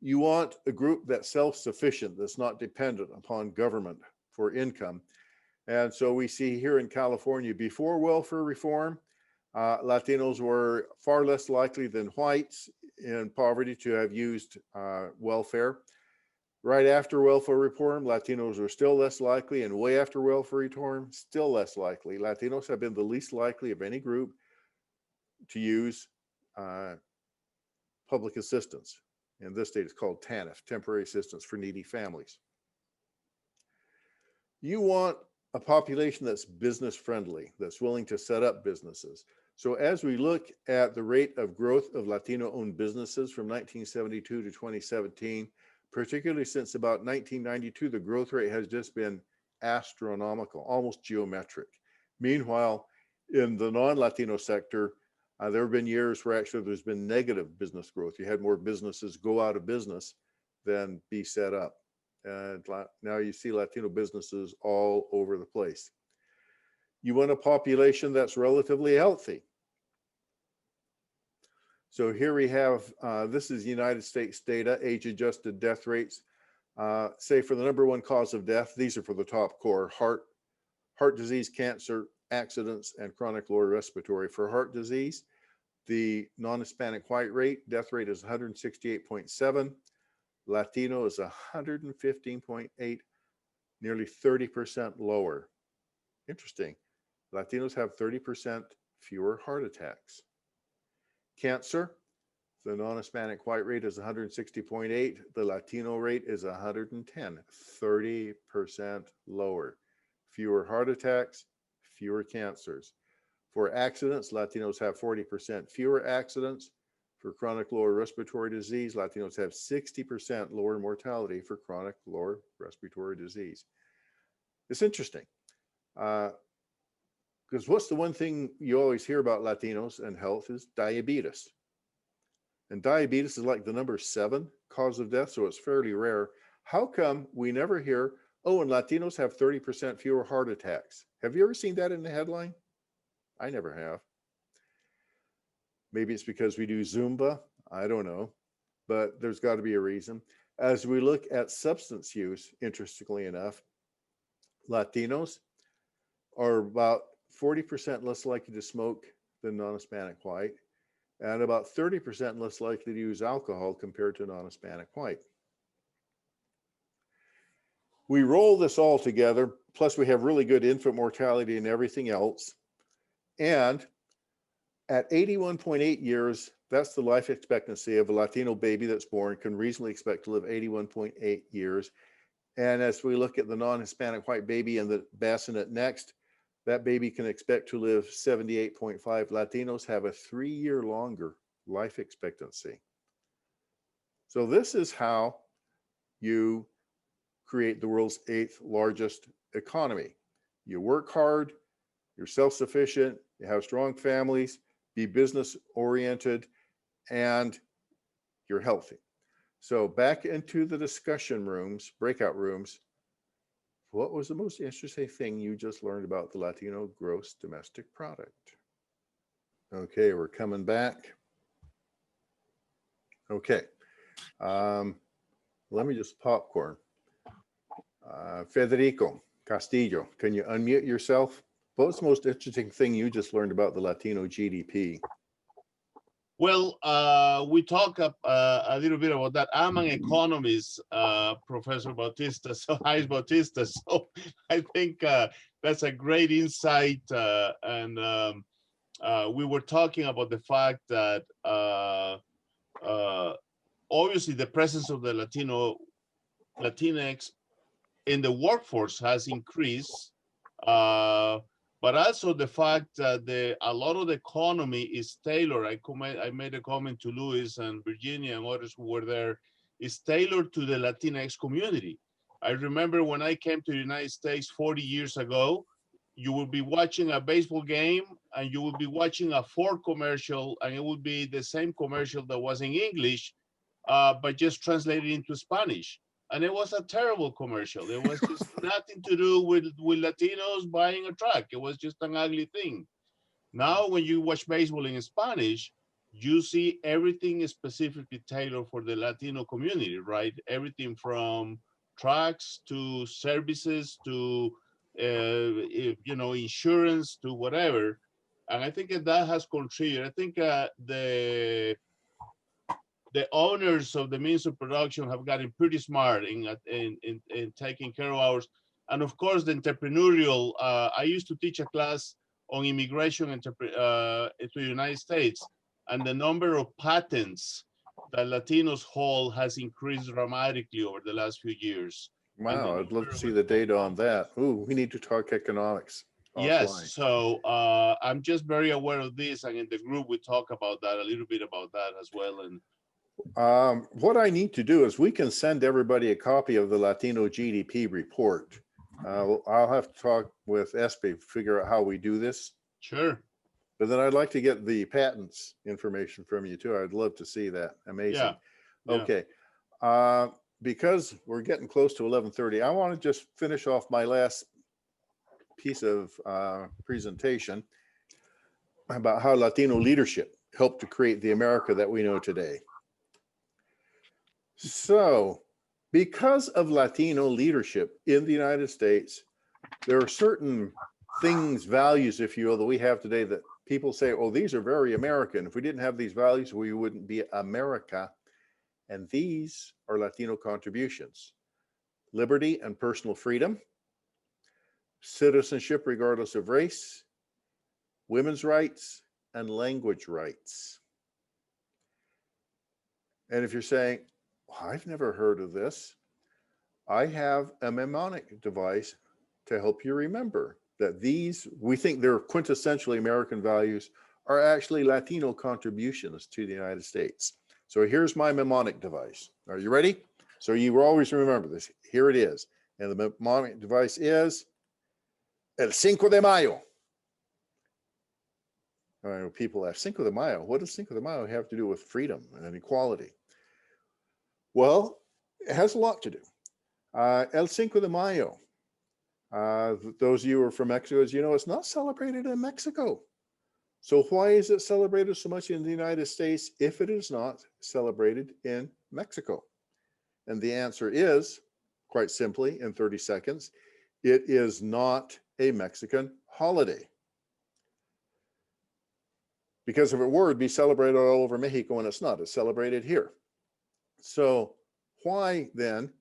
You want a group that's self-sufficient, that's not dependent upon government for income. And so we see here in California, before welfare reform, Latinos were far less likely than whites in poverty to have used welfare. Right after welfare reform, Latinos are still less likely, and way after welfare reform, still less likely. Latinos have been the least likely of any group to use public assistance. In this state, it's called TANF, Temporary Assistance for Needy Families. You want a population that's business friendly, that's willing to set up businesses. So as we look at the rate of growth of Latino-owned businesses from 1972 to 2017, particularly since about 1992, the growth rate has just been astronomical, almost geometric. Meanwhile, in the non-Latino sector, there have been years where actually there's been negative business growth. You had more businesses go out of business than be set up. And now you see Latino businesses all over the place. You want a population that's relatively healthy. So here we have, this is United States data, age-adjusted death rates. Say for the #1 cause of death, these are for the top core: heart disease, cancer, accidents, and chronic lower respiratory. For heart disease, the non-Hispanic white rate, death rate is 168.7. Latino is 115.8, nearly 30% lower. Interesting. Latinos have 30% fewer heart attacks. Cancer, the non-Hispanic white rate is 160.8. The Latino rate is 110, 30% lower. Fewer heart attacks, fewer cancers. For accidents, Latinos have 40% fewer accidents. For chronic lower respiratory disease, Latinos have 60% lower mortality for chronic lower respiratory disease. It's interesting. Because what's the one thing you always hear about Latinos and health is diabetes. And diabetes is like the #7 cause of death, so it's fairly rare. How come we never hear, oh, and Latinos have 30% fewer heart attacks? Have you ever seen that in the headline? I never have. Maybe it's because we do Zumba. I don't know, but there's got to be a reason. As we look at substance use, interestingly enough, Latinos are about 40% less likely to smoke than non-Hispanic white, and about 30% less likely to use alcohol compared to non-Hispanic white. We roll this all together, plus we have really good infant mortality and everything else. And at 81.8 years, that's the life expectancy of a Latino baby that's born, can reasonably expect to live 81.8 years. And as we look at the non-Hispanic white baby and the bassinet next, that baby can expect to live 78.5. Latinos have a 3-year longer life expectancy. So this is how you create the world's 8th largest economy. You work hard, you're self-sufficient, you have strong families, be business oriented, and you're healthy. So back into the discussion rooms, breakout rooms. What was the most interesting thing you just learned about the Latino gross domestic product? Okay, we're coming back. Okay. Let me just popcorn. Federico Castillo, can you unmute yourself? What was the most interesting thing you just learned about the Latino GDP? Well, we talk a little bit about that. I'm an economist, Professor Bautista, so hi Bautista. So I think that's a great insight. We were talking about the fact that obviously the presence of the Latinx in the workforce has increased, but also the fact that a lot of the economy is tailored. I made a comment to Luis and Virginia and others who were there, is tailored to the Latinx community. I remember when I came to the United States 40 years ago, you will be watching a baseball game and you will be watching a Ford commercial, and it would be the same commercial that was in English, but just translated into Spanish. And it was a terrible commercial. It was just nothing to do with Latinos buying a truck. It was just an ugly thing. Now, when you watch baseball in Spanish, you see everything is specifically tailored for the Latino community, right? Everything from trucks to services to, insurance to whatever. And I think that has contributed. I think the owners of the means of production have gotten pretty smart in taking care of ours. And of course, the entrepreneurial, I used to teach a class on immigration to the United States, and the number of patents that Latinos hold has increased dramatically over the last few years. Wow, I'd love to see the data on that. Ooh, we need to talk economics. Yes, offline. so I'm just very aware of this, and in the group we talk about that, a little bit about that as well. And what I need to do is we can send everybody a copy of the Latino GDP report. I'll have to talk with ESPE, figure out how we do this. Sure. But then I'd like to get the patents information from you too. I'd love to see that. Amazing. Yeah. Okay. Because we're getting close to 11:30, I want to just finish off my last piece of presentation about how Latino leadership helped to create the America that we know today. So, because of Latino leadership in the United States, there are certain things, values, if you will, that we have today that people say, oh, these are very American. If we didn't have these values, we wouldn't be America. And these are Latino contributions: liberty and personal freedom, citizenship regardless of race, women's rights, and language rights. And if you're saying, well, I've never heard of this, I have a mnemonic device to help you remember that these, we think they're quintessentially American values, are actually Latino contributions to the United States. So here's my mnemonic device. Are you ready? So you will always remember this. Here it is. And the mnemonic device is El Cinco de Mayo. People ask, Cinco de Mayo, what does Cinco de Mayo have to do with freedom and equality? Well, it has a lot to do. El Cinco de Mayo, those of you who are from Mexico, as you know, it's not celebrated in Mexico. So why is it celebrated so much in the United States if it is not celebrated in Mexico? And the answer is, quite simply, in 30 seconds, it is not a Mexican holiday. Because if it were, it'd be celebrated all over Mexico, and it's not. It's celebrated here. So why then,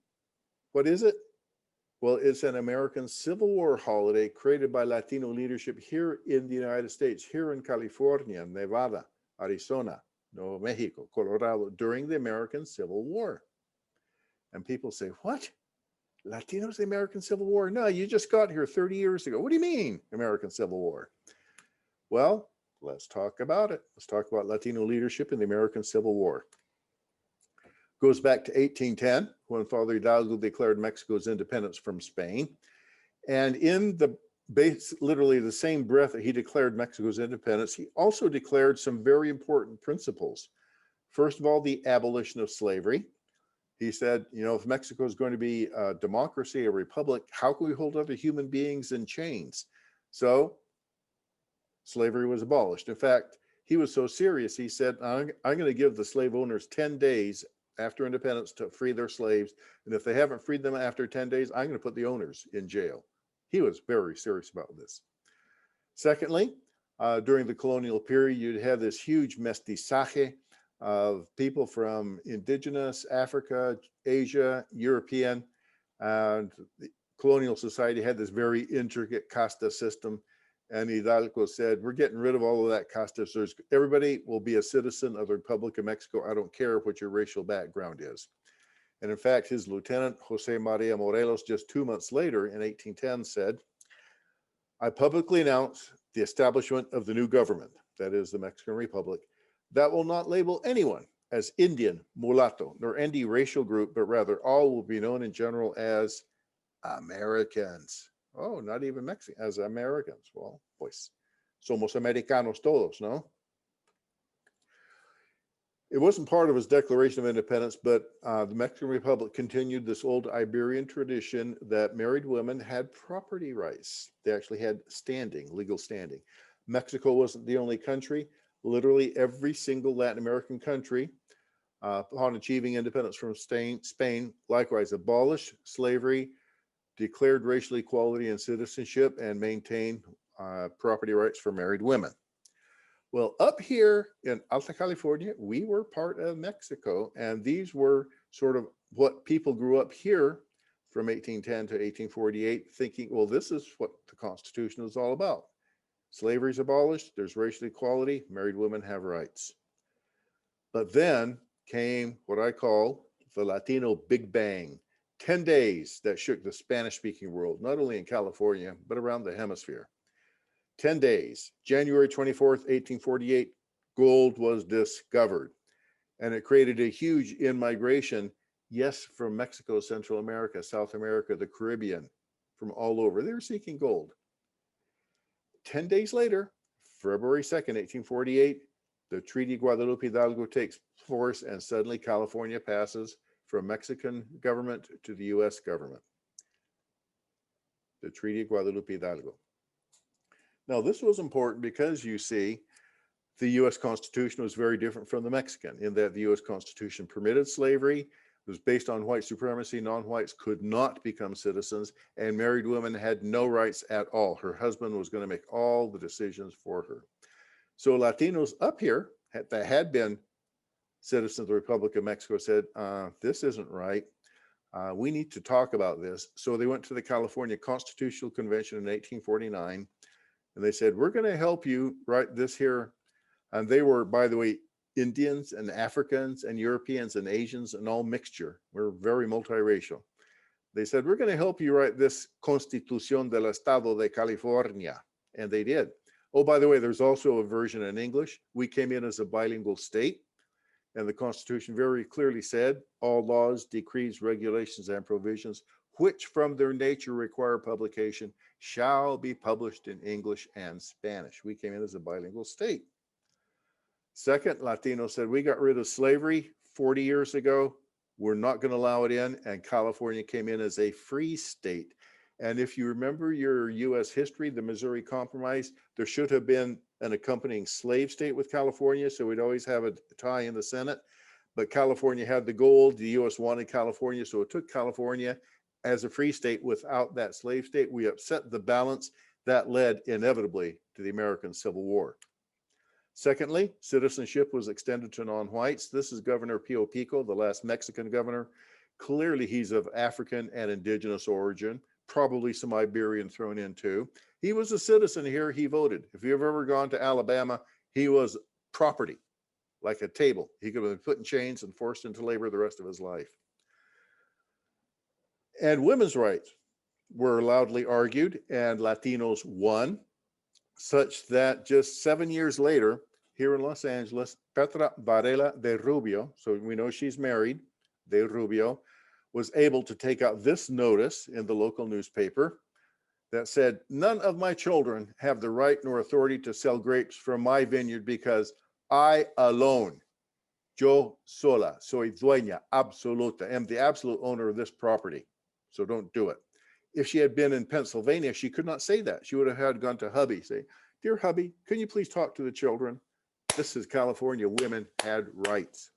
what is it? Well, it's an American Civil War holiday created by Latino leadership here in the United States, here in California, Nevada, Arizona, Nuevo Mexico, Colorado, during the American Civil War. And people say, what? Latinos, the American Civil War? No, you just got here 30 years ago. What do you mean, American Civil War? Well, let's talk about it. Let's talk about Latino leadership in the American Civil War. Goes back to 1810, when Father Hidalgo declared Mexico's independence from Spain. And in the literally the same breath that he declared Mexico's independence, he also declared some very important principles. First of all, the abolition of slavery. He said, you know, if Mexico is going to be a democracy, a republic, how can we hold other human beings in chains? So slavery was abolished. In fact, He was so serious, he said, I'm going to give the slave owners 10 days after independence to free their slaves. And if they haven't freed them after 10 days, I'm going to put the owners in jail. He was very serious about this. Secondly, during the colonial period, you'd have this huge mestizaje of people from indigenous Africa, Asia, European, and the colonial society had this very intricate casta system. And Hidalgo said, we're getting rid of all of that casta. So everybody will be a citizen of the Republic of Mexico. I don't care what your racial background is. And in fact, his lieutenant, Jose Maria Morelos, just 2 months later in 1810 said, I publicly announce the establishment of the new government, that is the Mexican Republic, that will not label anyone as Indian, mulatto, nor any racial group, but rather all will be known in general as Americans. Oh, not even Mexican, as Americans. Well, pues, somos americanos todos, no? It wasn't part of his Declaration of Independence, but the Mexican Republic continued this old Iberian tradition that married women had property rights. They actually had standing, legal standing. Mexico wasn't the only country. Literally every single Latin American country, upon achieving independence from Spain, likewise abolished slavery, declared racial equality and citizenship, and maintained property rights for married women. Well, up here in Alta California, we were part of Mexico, and these were sort of what people grew up here from 1810 to 1848 thinking, well, this is what the Constitution is all about. Slavery is abolished, there's racial equality, married women have rights. But then came what I call the Latino Big Bang, 10 days that shook the Spanish-speaking world, not only in California, but around the hemisphere. 10 days, January 24th, 1848, gold was discovered. And it created a huge in-migration, yes, from Mexico, Central America, South America, the Caribbean, from all over. They were seeking gold. 10 days later, February 2nd, 1848, the Treaty Guadalupe Hidalgo takes force, and suddenly California passes from Mexican government to the US government. The Treaty of Guadalupe Hidalgo. Now, this was important because you see, the US Constitution was very different from the Mexican in that the US Constitution permitted slavery, it was based on white supremacy, non-whites could not become citizens, and married women had no rights at all. Her husband was going to make all the decisions for her. So Latinos up here that had been citizens of the Republic of Mexico said, this isn't right. We need to talk about this. So they went to the California Constitutional Convention in 1849, and they said, we're going to help you write this here. And they were, by the way, Indians and Africans and Europeans and Asians and all mixture. We're very multiracial. They said, we're going to help you write this Constitución del Estado de California. And they did. Oh, by the way, there's also a version in English. We came in as a bilingual state. And the Constitution very clearly said, all laws, decrees, regulations, and provisions, which from their nature require publication, shall be published in English and Spanish. We came in as a bilingual state. Second, Latinos said, we got rid of slavery 40 years ago. We're not going to allow it in. And California came in as a free state. And if you remember your US history, the Missouri Compromise, there should have been an accompanying slave state with California. So we'd always have a tie in the Senate. But California had the gold. The US wanted California. So it took California as a free state without that slave state. We upset the balance. That led inevitably to the American Civil War. Secondly, citizenship was extended to non-whites. This is Governor Pio Pico, the last Mexican governor. Clearly, he's of African and indigenous origin, probably some Iberian thrown in too. He was a citizen here, he voted. If you've ever gone to Alabama, he was property, like a table. He could have been put in chains and forced into labor the rest of his life. And women's rights were loudly argued, and Latinos won, such that just 7 years later, here in Los Angeles, Petra Varela de Rubio, so we know she's married, de Rubio, was able to take out this notice in the local newspaper that said, none of my children have the right nor authority to sell grapes from my vineyard because I alone, yo sola, soy dueña absoluta, am the absolute owner of this property. So don't do it. If she had been in Pennsylvania, she could not say that. She would have had gone to hubby, say, dear hubby, can you please talk to the children? This is California, women had rights.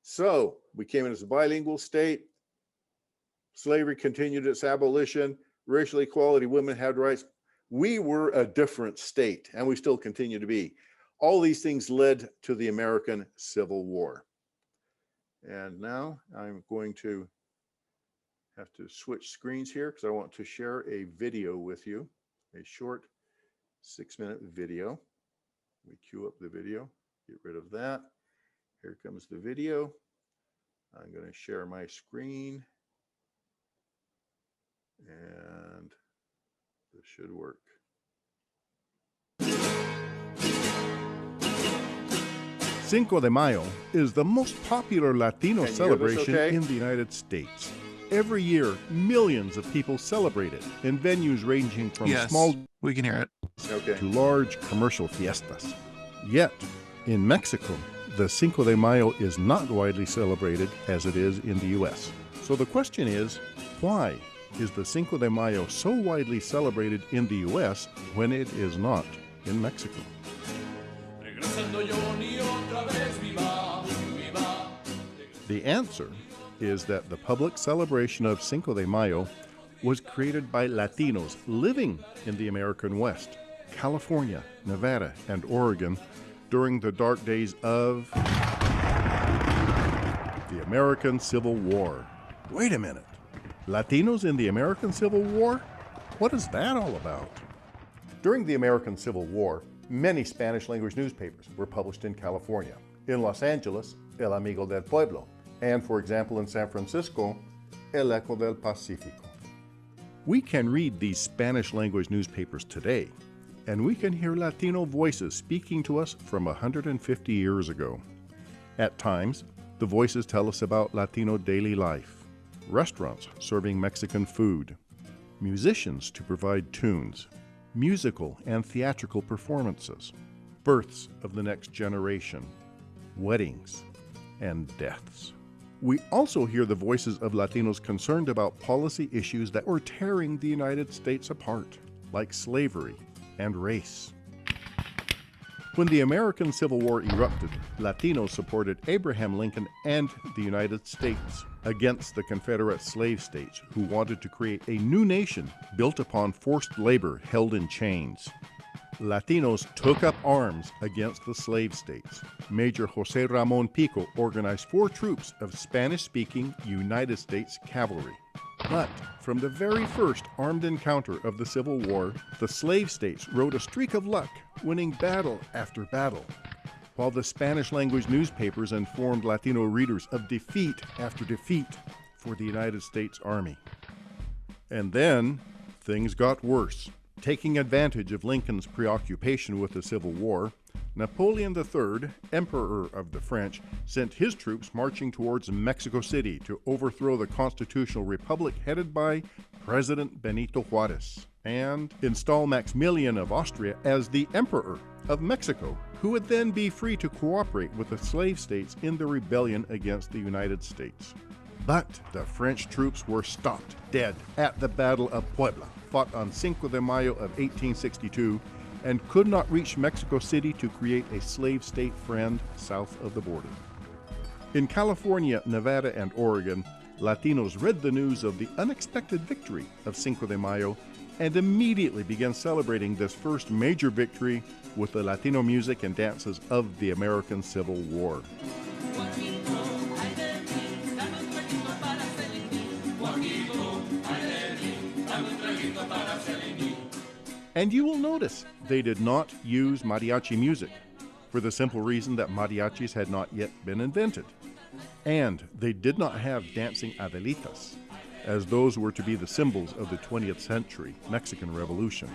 So we came in as a bilingual state. Slavery continued its abolition. Racial equality, women had rights. We were a different state, and we still continue to be. All these things led to the American Civil War. And now I'm going to have to switch screens here because I want to share a video with you, a short 6-minute video. We cue up the video, get rid of that. Here comes the video. I'm going to share my screen. And this should work. Cinco de Mayo is the most popular Latino Can you hear this celebration okay? in the United States. Every year, millions of people celebrate it in venues ranging from Yes, small we can hear it. Okay. to large commercial fiestas. Yet, in Mexico, the Cinco de Mayo is not widely celebrated as it is in the U.S. So the question is, why is the Cinco de Mayo so widely celebrated in the U.S. when it is not in Mexico? The answer is that the public celebration of Cinco de Mayo was created by Latinos living in the American West, California, Nevada, and Oregon during the dark days of the American Civil War. Wait a minute. Latinos in the American Civil War? What is that all about? During the American Civil War, many Spanish-language newspapers were published in California. In Los Angeles, El Amigo del Pueblo, and for example in San Francisco, El Eco del Pacífico. We can read these Spanish-language newspapers today, and we can hear Latino voices speaking to us from 150 years ago. At times, the voices tell us about Latino daily life, restaurants serving Mexican food, musicians to provide tunes, musical and theatrical performances, births of the next generation, weddings, and deaths. We also hear the voices of Latinos concerned about policy issues that were tearing the United States apart, like slavery and race. When the American Civil War erupted, Latinos supported Abraham Lincoln and the United States against the Confederate slave states who wanted to create a new nation built upon forced labor held in chains. Latinos took up arms against the slave states. Major Jose Ramon Pico organized 4 troops of Spanish-speaking United States cavalry. But from the very first armed encounter of the Civil War, the slave states rode a streak of luck, winning battle after battle, while the Spanish-language newspapers informed Latino readers of defeat after defeat for the United States Army. And then things got worse. Taking advantage of Lincoln's preoccupation with the Civil War, Napoleon III, Emperor of the French, sent his troops marching towards Mexico City to overthrow the constitutional republic headed by President Benito Juarez, and install Maximilian of Austria as the Emperor of Mexico, who would then be free to cooperate with the slave states in the rebellion against the United States. But the French troops were stopped dead at the Battle of Puebla, fought on Cinco de Mayo of 1862, and could not reach Mexico City to create a slave state friend south of the border. In California, Nevada, and Oregon, Latinos read the news of the unexpected victory of Cinco de Mayo and immediately began celebrating this first major victory with the Latino music and dances of the American Civil War. And you will notice they did not use mariachi music, for the simple reason that mariachis had not yet been invented. And they did not have dancing Adelitas, as those were to be the symbols of the 20th century Mexican Revolution.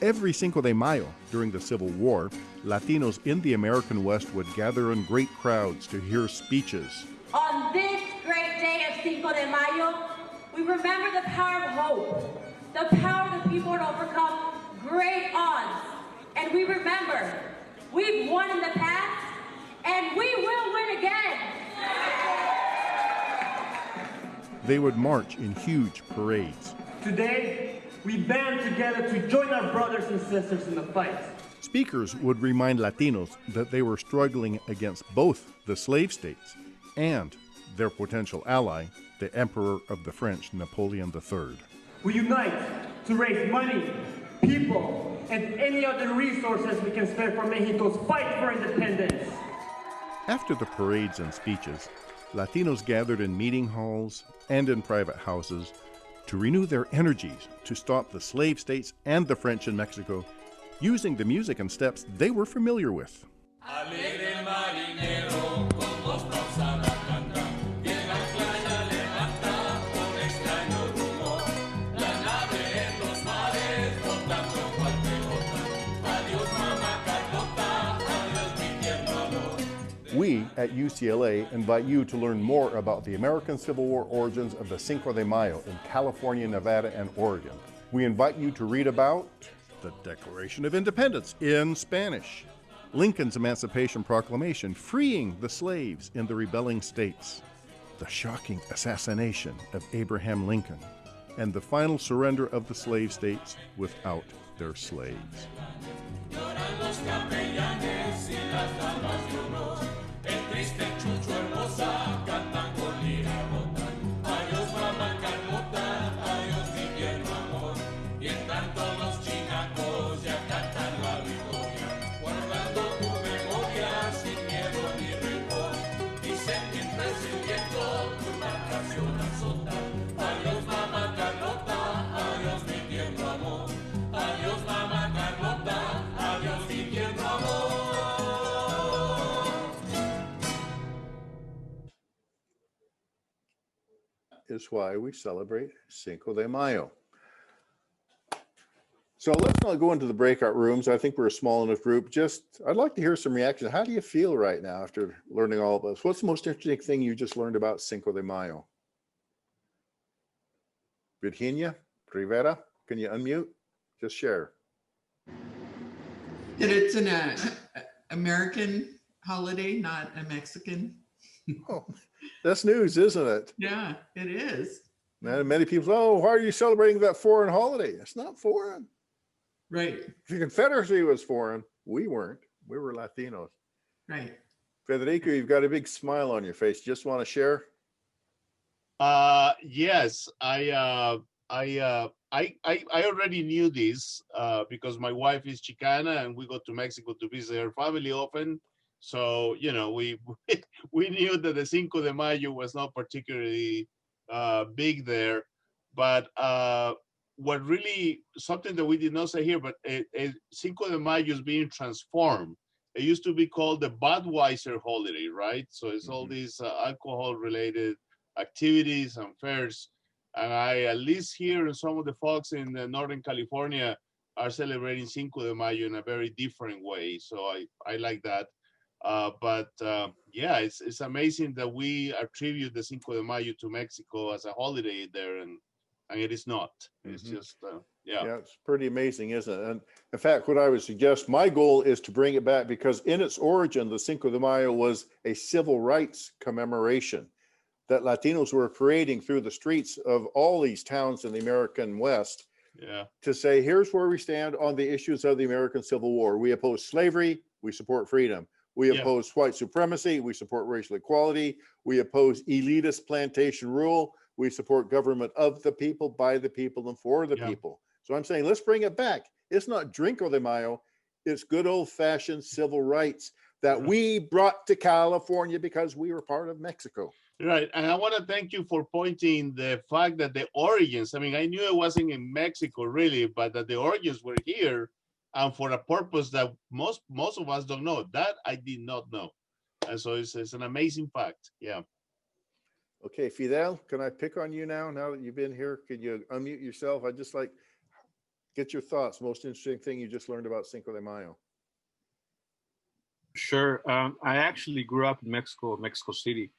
Every Cinco de Mayo during the Civil War, Latinos in the American West would gather in great crowds to hear speeches. On this great day of Cinco de Mayo, we remember the power of hope, the power of the people to overcome great odds. And we remember, we've won in the past, and we will win again. They would march in huge parades. Today, we band together to join our brothers and sisters in the fight. Speakers would remind Latinos that they were struggling against both the slave states and their potential ally, the Emperor of the French, Napoleon III. We unite to raise money, people, and any other resources we can spare for Mexico's fight for independence. After the parades and speeches, Latinos gathered in meeting halls and in private houses to renew their energies to stop the slave states and the French in Mexico, using the music and steps they were familiar with. We at UCLA invite you to learn more about the American Civil War origins of the Cinco de Mayo in California, Nevada, and Oregon. We invite you to read about the Declaration of Independence in Spanish, Lincoln's Emancipation Proclamation freeing the slaves in the rebelling states, the shocking assassination of Abraham Lincoln, and the final surrender of the slave states without their slaves. Is why we celebrate Cinco de Mayo. So let's not go into the breakout rooms. I think we're a small enough group. I'd like to hear some reaction. How do you feel right now after learning all of this? What's the most interesting thing you just learned about Cinco de Mayo? Virginia Rivera, can you unmute? Just share. That it's an American holiday, not a Mexican. Oh, that's news, isn't it? Yeah, it is. And many people say, oh, why are you celebrating that foreign holiday? It's not foreign. Right. If the Confederacy was foreign, we weren't. We were Latinos. Right. Federico, you've got a big smile on your face. Just want to share? Yes, I already knew this because my wife is Chicana and we go to Mexico to visit her family often. So, you know, we knew that the Cinco de Mayo was not particularly big there, but what really, something that we did not say here, but Cinco de Mayo is being transformed. It used to be called the Budweiser holiday, right? So it's all these alcohol-related activities and fairs. And I, at least here, and some of the folks in Northern California are celebrating Cinco de Mayo in a very different way. So I like that. Yeah, it's amazing that we attribute the Cinco de Mayo to Mexico as a holiday there, and it is not. It's just, yeah. Yeah, it's pretty amazing, isn't it? And in fact, what I would suggest, my goal is to bring it back because in its origin, the Cinco de Mayo was a civil rights commemoration that Latinos were creating through the streets of all these towns in the American West. Yeah. To say, here's where we stand on the issues of the American Civil War. We oppose slavery, we support freedom. We oppose white supremacy, we support racial equality, we oppose elitist plantation rule, we support government of the people, by the people, and for the people. So I'm saying, let's bring it back. It's not Drinko de Mayo, it's good old-fashioned civil rights that we brought to California because we were part of Mexico. Right, and I want to thank you for pointing the fact that the origins, I mean, I knew it wasn't in Mexico really, but that the origins were here and for a purpose that most of us don't know. That I did not know. And so it's an amazing fact, yeah. Okay, Fidel, can I pick on you now that you've been here? Could you unmute yourself? I'd just like get your thoughts. Most interesting thing you just learned about Cinco de Mayo. Sure. I actually grew up in Mexico City,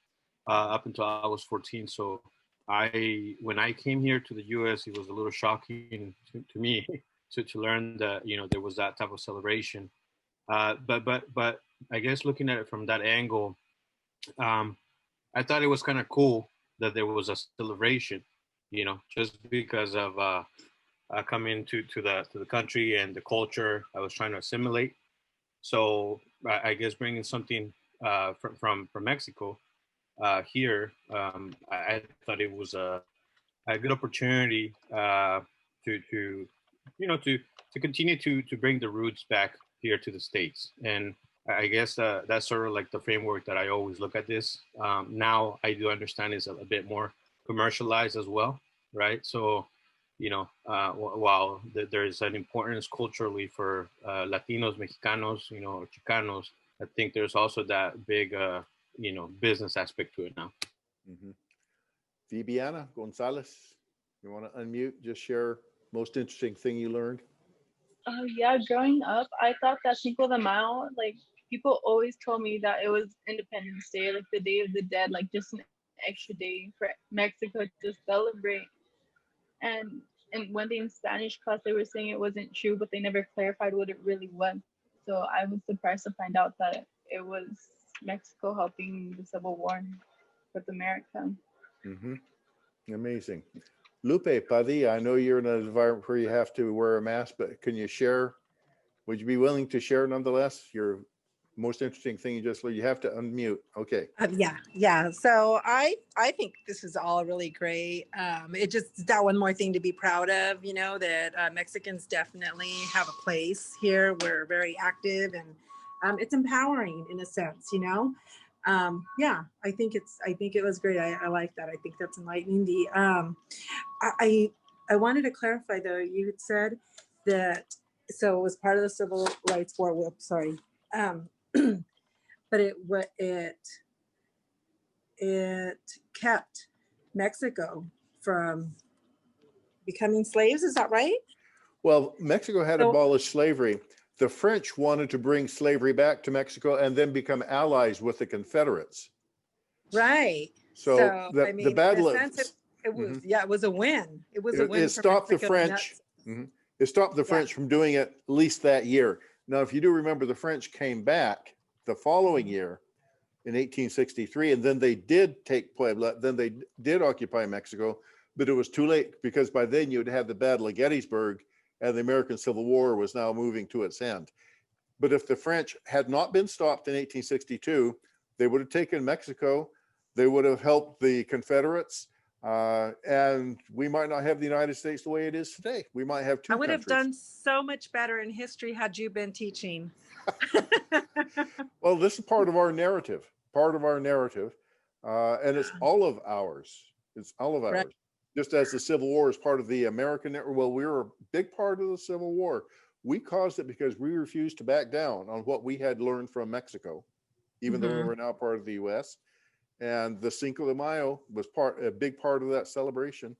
up until I was 14. So when I came here to the U.S., it was a little shocking to me to learn that, you know, there was that type of celebration. But I guess looking at it from that angle, I thought it was kind of cool that there was a celebration, you know, just because of come into the country and the culture. I was trying to assimilate. So I guess bringing something from Mexico here, I thought it was a good opportunity to continue to bring the roots back here to the States. And I guess that's sort of like the framework that I always look at this. Now I do understand it's a bit more commercialized as well, right? So, while there is an importance culturally for Latinos, Mexicanos, or Chicanos, I think there's also that big, business aspect to it now. Mm-hmm. Viviana Gonzalez, you want to unmute, just share most interesting thing you learned? Yeah, growing up, I thought that Cinco de Mayo, like people always told me that it was Independence Day, like the Day of the Dead, like just an extra day for Mexico to celebrate. And when they in Spanish class, they were saying it wasn't true, but they never clarified what it really was. So I was surprised to find out that it was Mexico helping the Civil War with America. Mm-hmm. Amazing. Lupe Padilla, I know you're in an environment where you have to wear a mask, but can you share? Would you be willing to share nonetheless your most interesting thing you just learned? You have to unmute. Okay. Yeah. So I think this is all really great. It just that one more thing to be proud of, that Mexicans definitely have a place here. We're very active and it's empowering in a sense, Yeah, I think it was great. I like that. I think that's enlightening. I wanted to clarify though, you had said that, so it was part of the Civil Rights War. Whoops, sorry. But it kept Mexico from becoming slaves. Is that right? Well, Mexico had abolished slavery. The French wanted to bring slavery back to Mexico and then become allies with the Confederates. Right. So the battle of it was it was a win. It was a win. It stopped the French. It stopped the French from doing it at least that year. Now, if you do remember, the French came back the following year in 1863, and then they did take Puebla, then they did occupy Mexico, but it was too late because by then you'd had the Battle of Gettysburg and the American Civil War was now moving to its end. But if the French had not been stopped in 1862, they would have taken Mexico, they would have helped the Confederates, and we might not have the United States the way it is today. We might have two I would countries. have done so much better in history had you been teaching. Well, this is part of our narrative, and it's all of ours. It's all of ours. Right. Just as the Civil War is part of the American network. Well, we were a big part of the Civil War. We caused it because we refused to back down on what we had learned from Mexico, even though we were now part of the U.S. And the Cinco de Mayo was a big part of that celebration,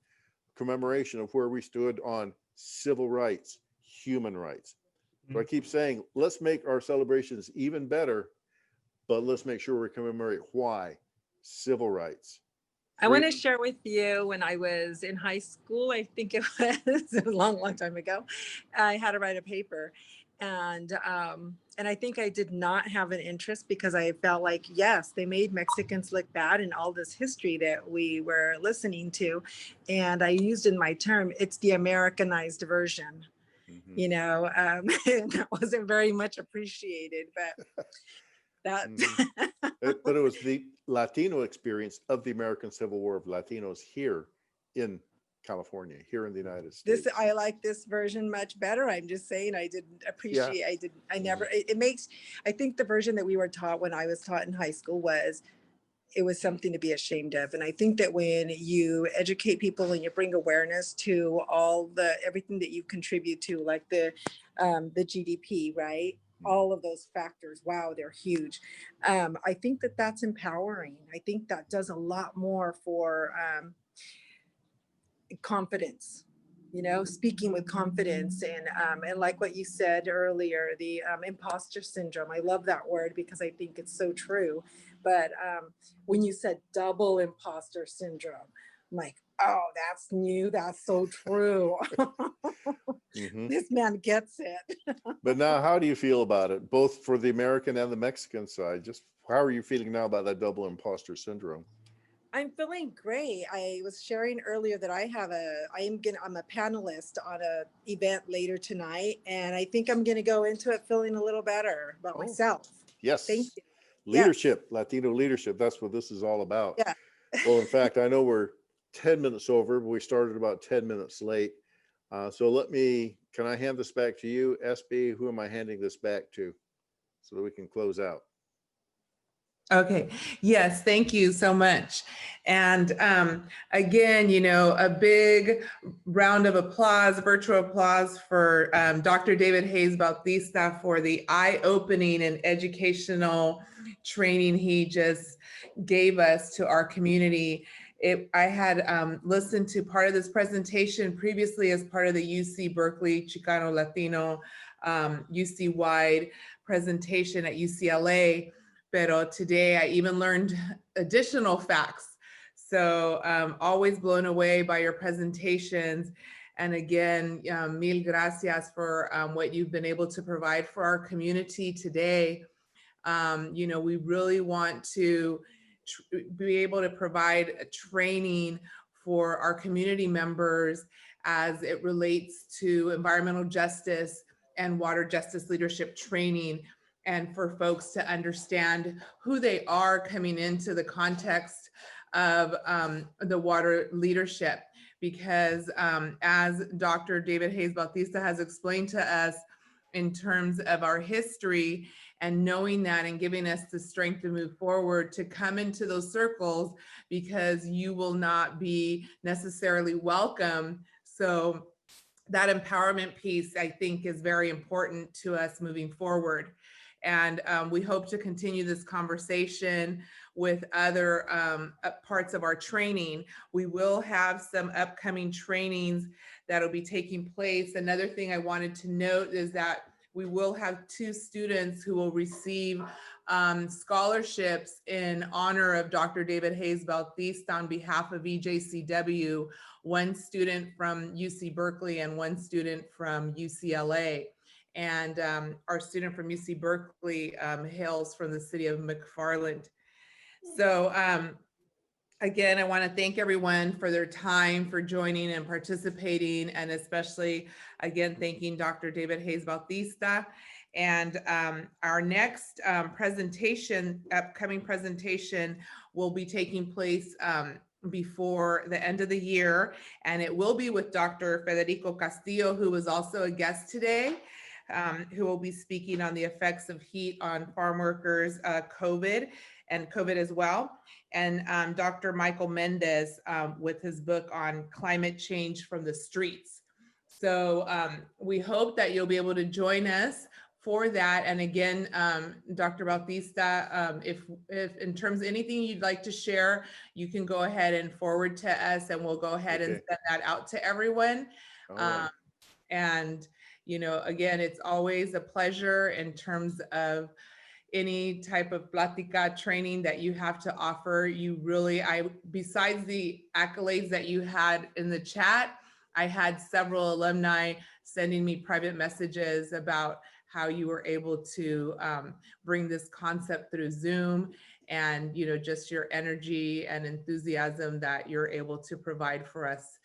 commemoration of where we stood on civil rights, human rights. So I keep saying, let's make our celebrations even better, but let's make sure we commemorate why civil rights. I want to share with you when I was in high school, I think it was a long time ago, I had to write a paper. And I think I did not have an interest because I felt like, yes, they made Mexicans look bad in all this history that we were listening to. And I used in my term, it's the Americanized version. And that wasn't very much appreciated, but that. But it was the Latino experience of the American Civil War of Latinos here in California, here in the United States. I like this version much better. I'm just saying, I didn't appreciate, I think the version that we were taught when I was taught in high school it was something to be ashamed of. And I think that when you educate people and you bring awareness to everything that you contribute to, like the GDP, right? All of those factors, wow, they're huge. I think that that's empowering. I think that does a lot more for confidence, speaking with confidence and like what you said earlier, the imposter syndrome. I love that word because I think it's so true. But when you said double imposter syndrome, I'm like, oh, that's new. That's so true. This man gets it. But now, how do you feel about it, both for the American and the Mexican side? Just how are you feeling now about that double imposter syndrome? I'm feeling great. I was sharing earlier that I'm a panelist on a event later tonight, and I think I'm gonna go into it feeling a little better about myself. Yes. Thank you. Leadership, Latino leadership. That's what this is all about. Yeah. Well, in fact, I know we're 10 minutes over, but we started about 10 minutes late. So can I hand this back to you, SB? Who am I handing this back to so that we can close out? Okay, yes, thank you so much. And again, a big round of applause, virtual applause for Dr. David Hayes Bautista for the eye-opening and educational training he just gave us to our community. I had listened to part of this presentation previously as part of the UC Berkeley Chicano Latino UC-wide presentation at UCLA. Pero today I even learned additional facts. So always blown away by your presentations. And again, mil gracias for what you've been able to provide for our community today. We really want to be able to provide a training for our community members as it relates to environmental justice and water justice leadership training, and for folks to understand who they are coming into the context of the water leadership. Because as Dr. David Hayes Bautista has explained to us in terms of our history, and knowing that and giving us the strength to move forward, to come into those circles, because you will not be necessarily welcome. So that empowerment piece, I think, is very important to us moving forward. And we hope to continue this conversation with other parts of our training. We will have some upcoming trainings that'll be taking place. Another thing I wanted to note is that we will have 2 students who will receive scholarships in honor of Dr. David Hayes Bautista on behalf of EJCW, 1 student from UC Berkeley and 1 student from UCLA. And our student from UC Berkeley hails from the city of McFarland. So again, I want to thank everyone for their time, for joining and participating, and especially, again, thanking Dr. David Hayes Bautista. And our next upcoming presentation will be taking place before the end of the year, and it will be with Dr. Federico Castillo, who was also a guest today, who will be speaking on the effects of heat on farm workers, COVID as well. And Dr. Michael Mendez with his book on climate change from the streets. So we hope that you'll be able to join us for that. And again, Dr. Bautista, if in terms of anything you'd like to share, you can go ahead and forward to us, and we'll go ahead and send that out to everyone. And again, it's always a pleasure in terms of any type of Plática training that you have to offer. You really, besides the accolades that you had in the chat, I had several alumni sending me private messages about how you were able to bring this concept through Zoom, and just your energy and enthusiasm that you're able to provide for us.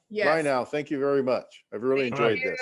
Yes. Bye now. Thank you very much. I've really enjoyed this.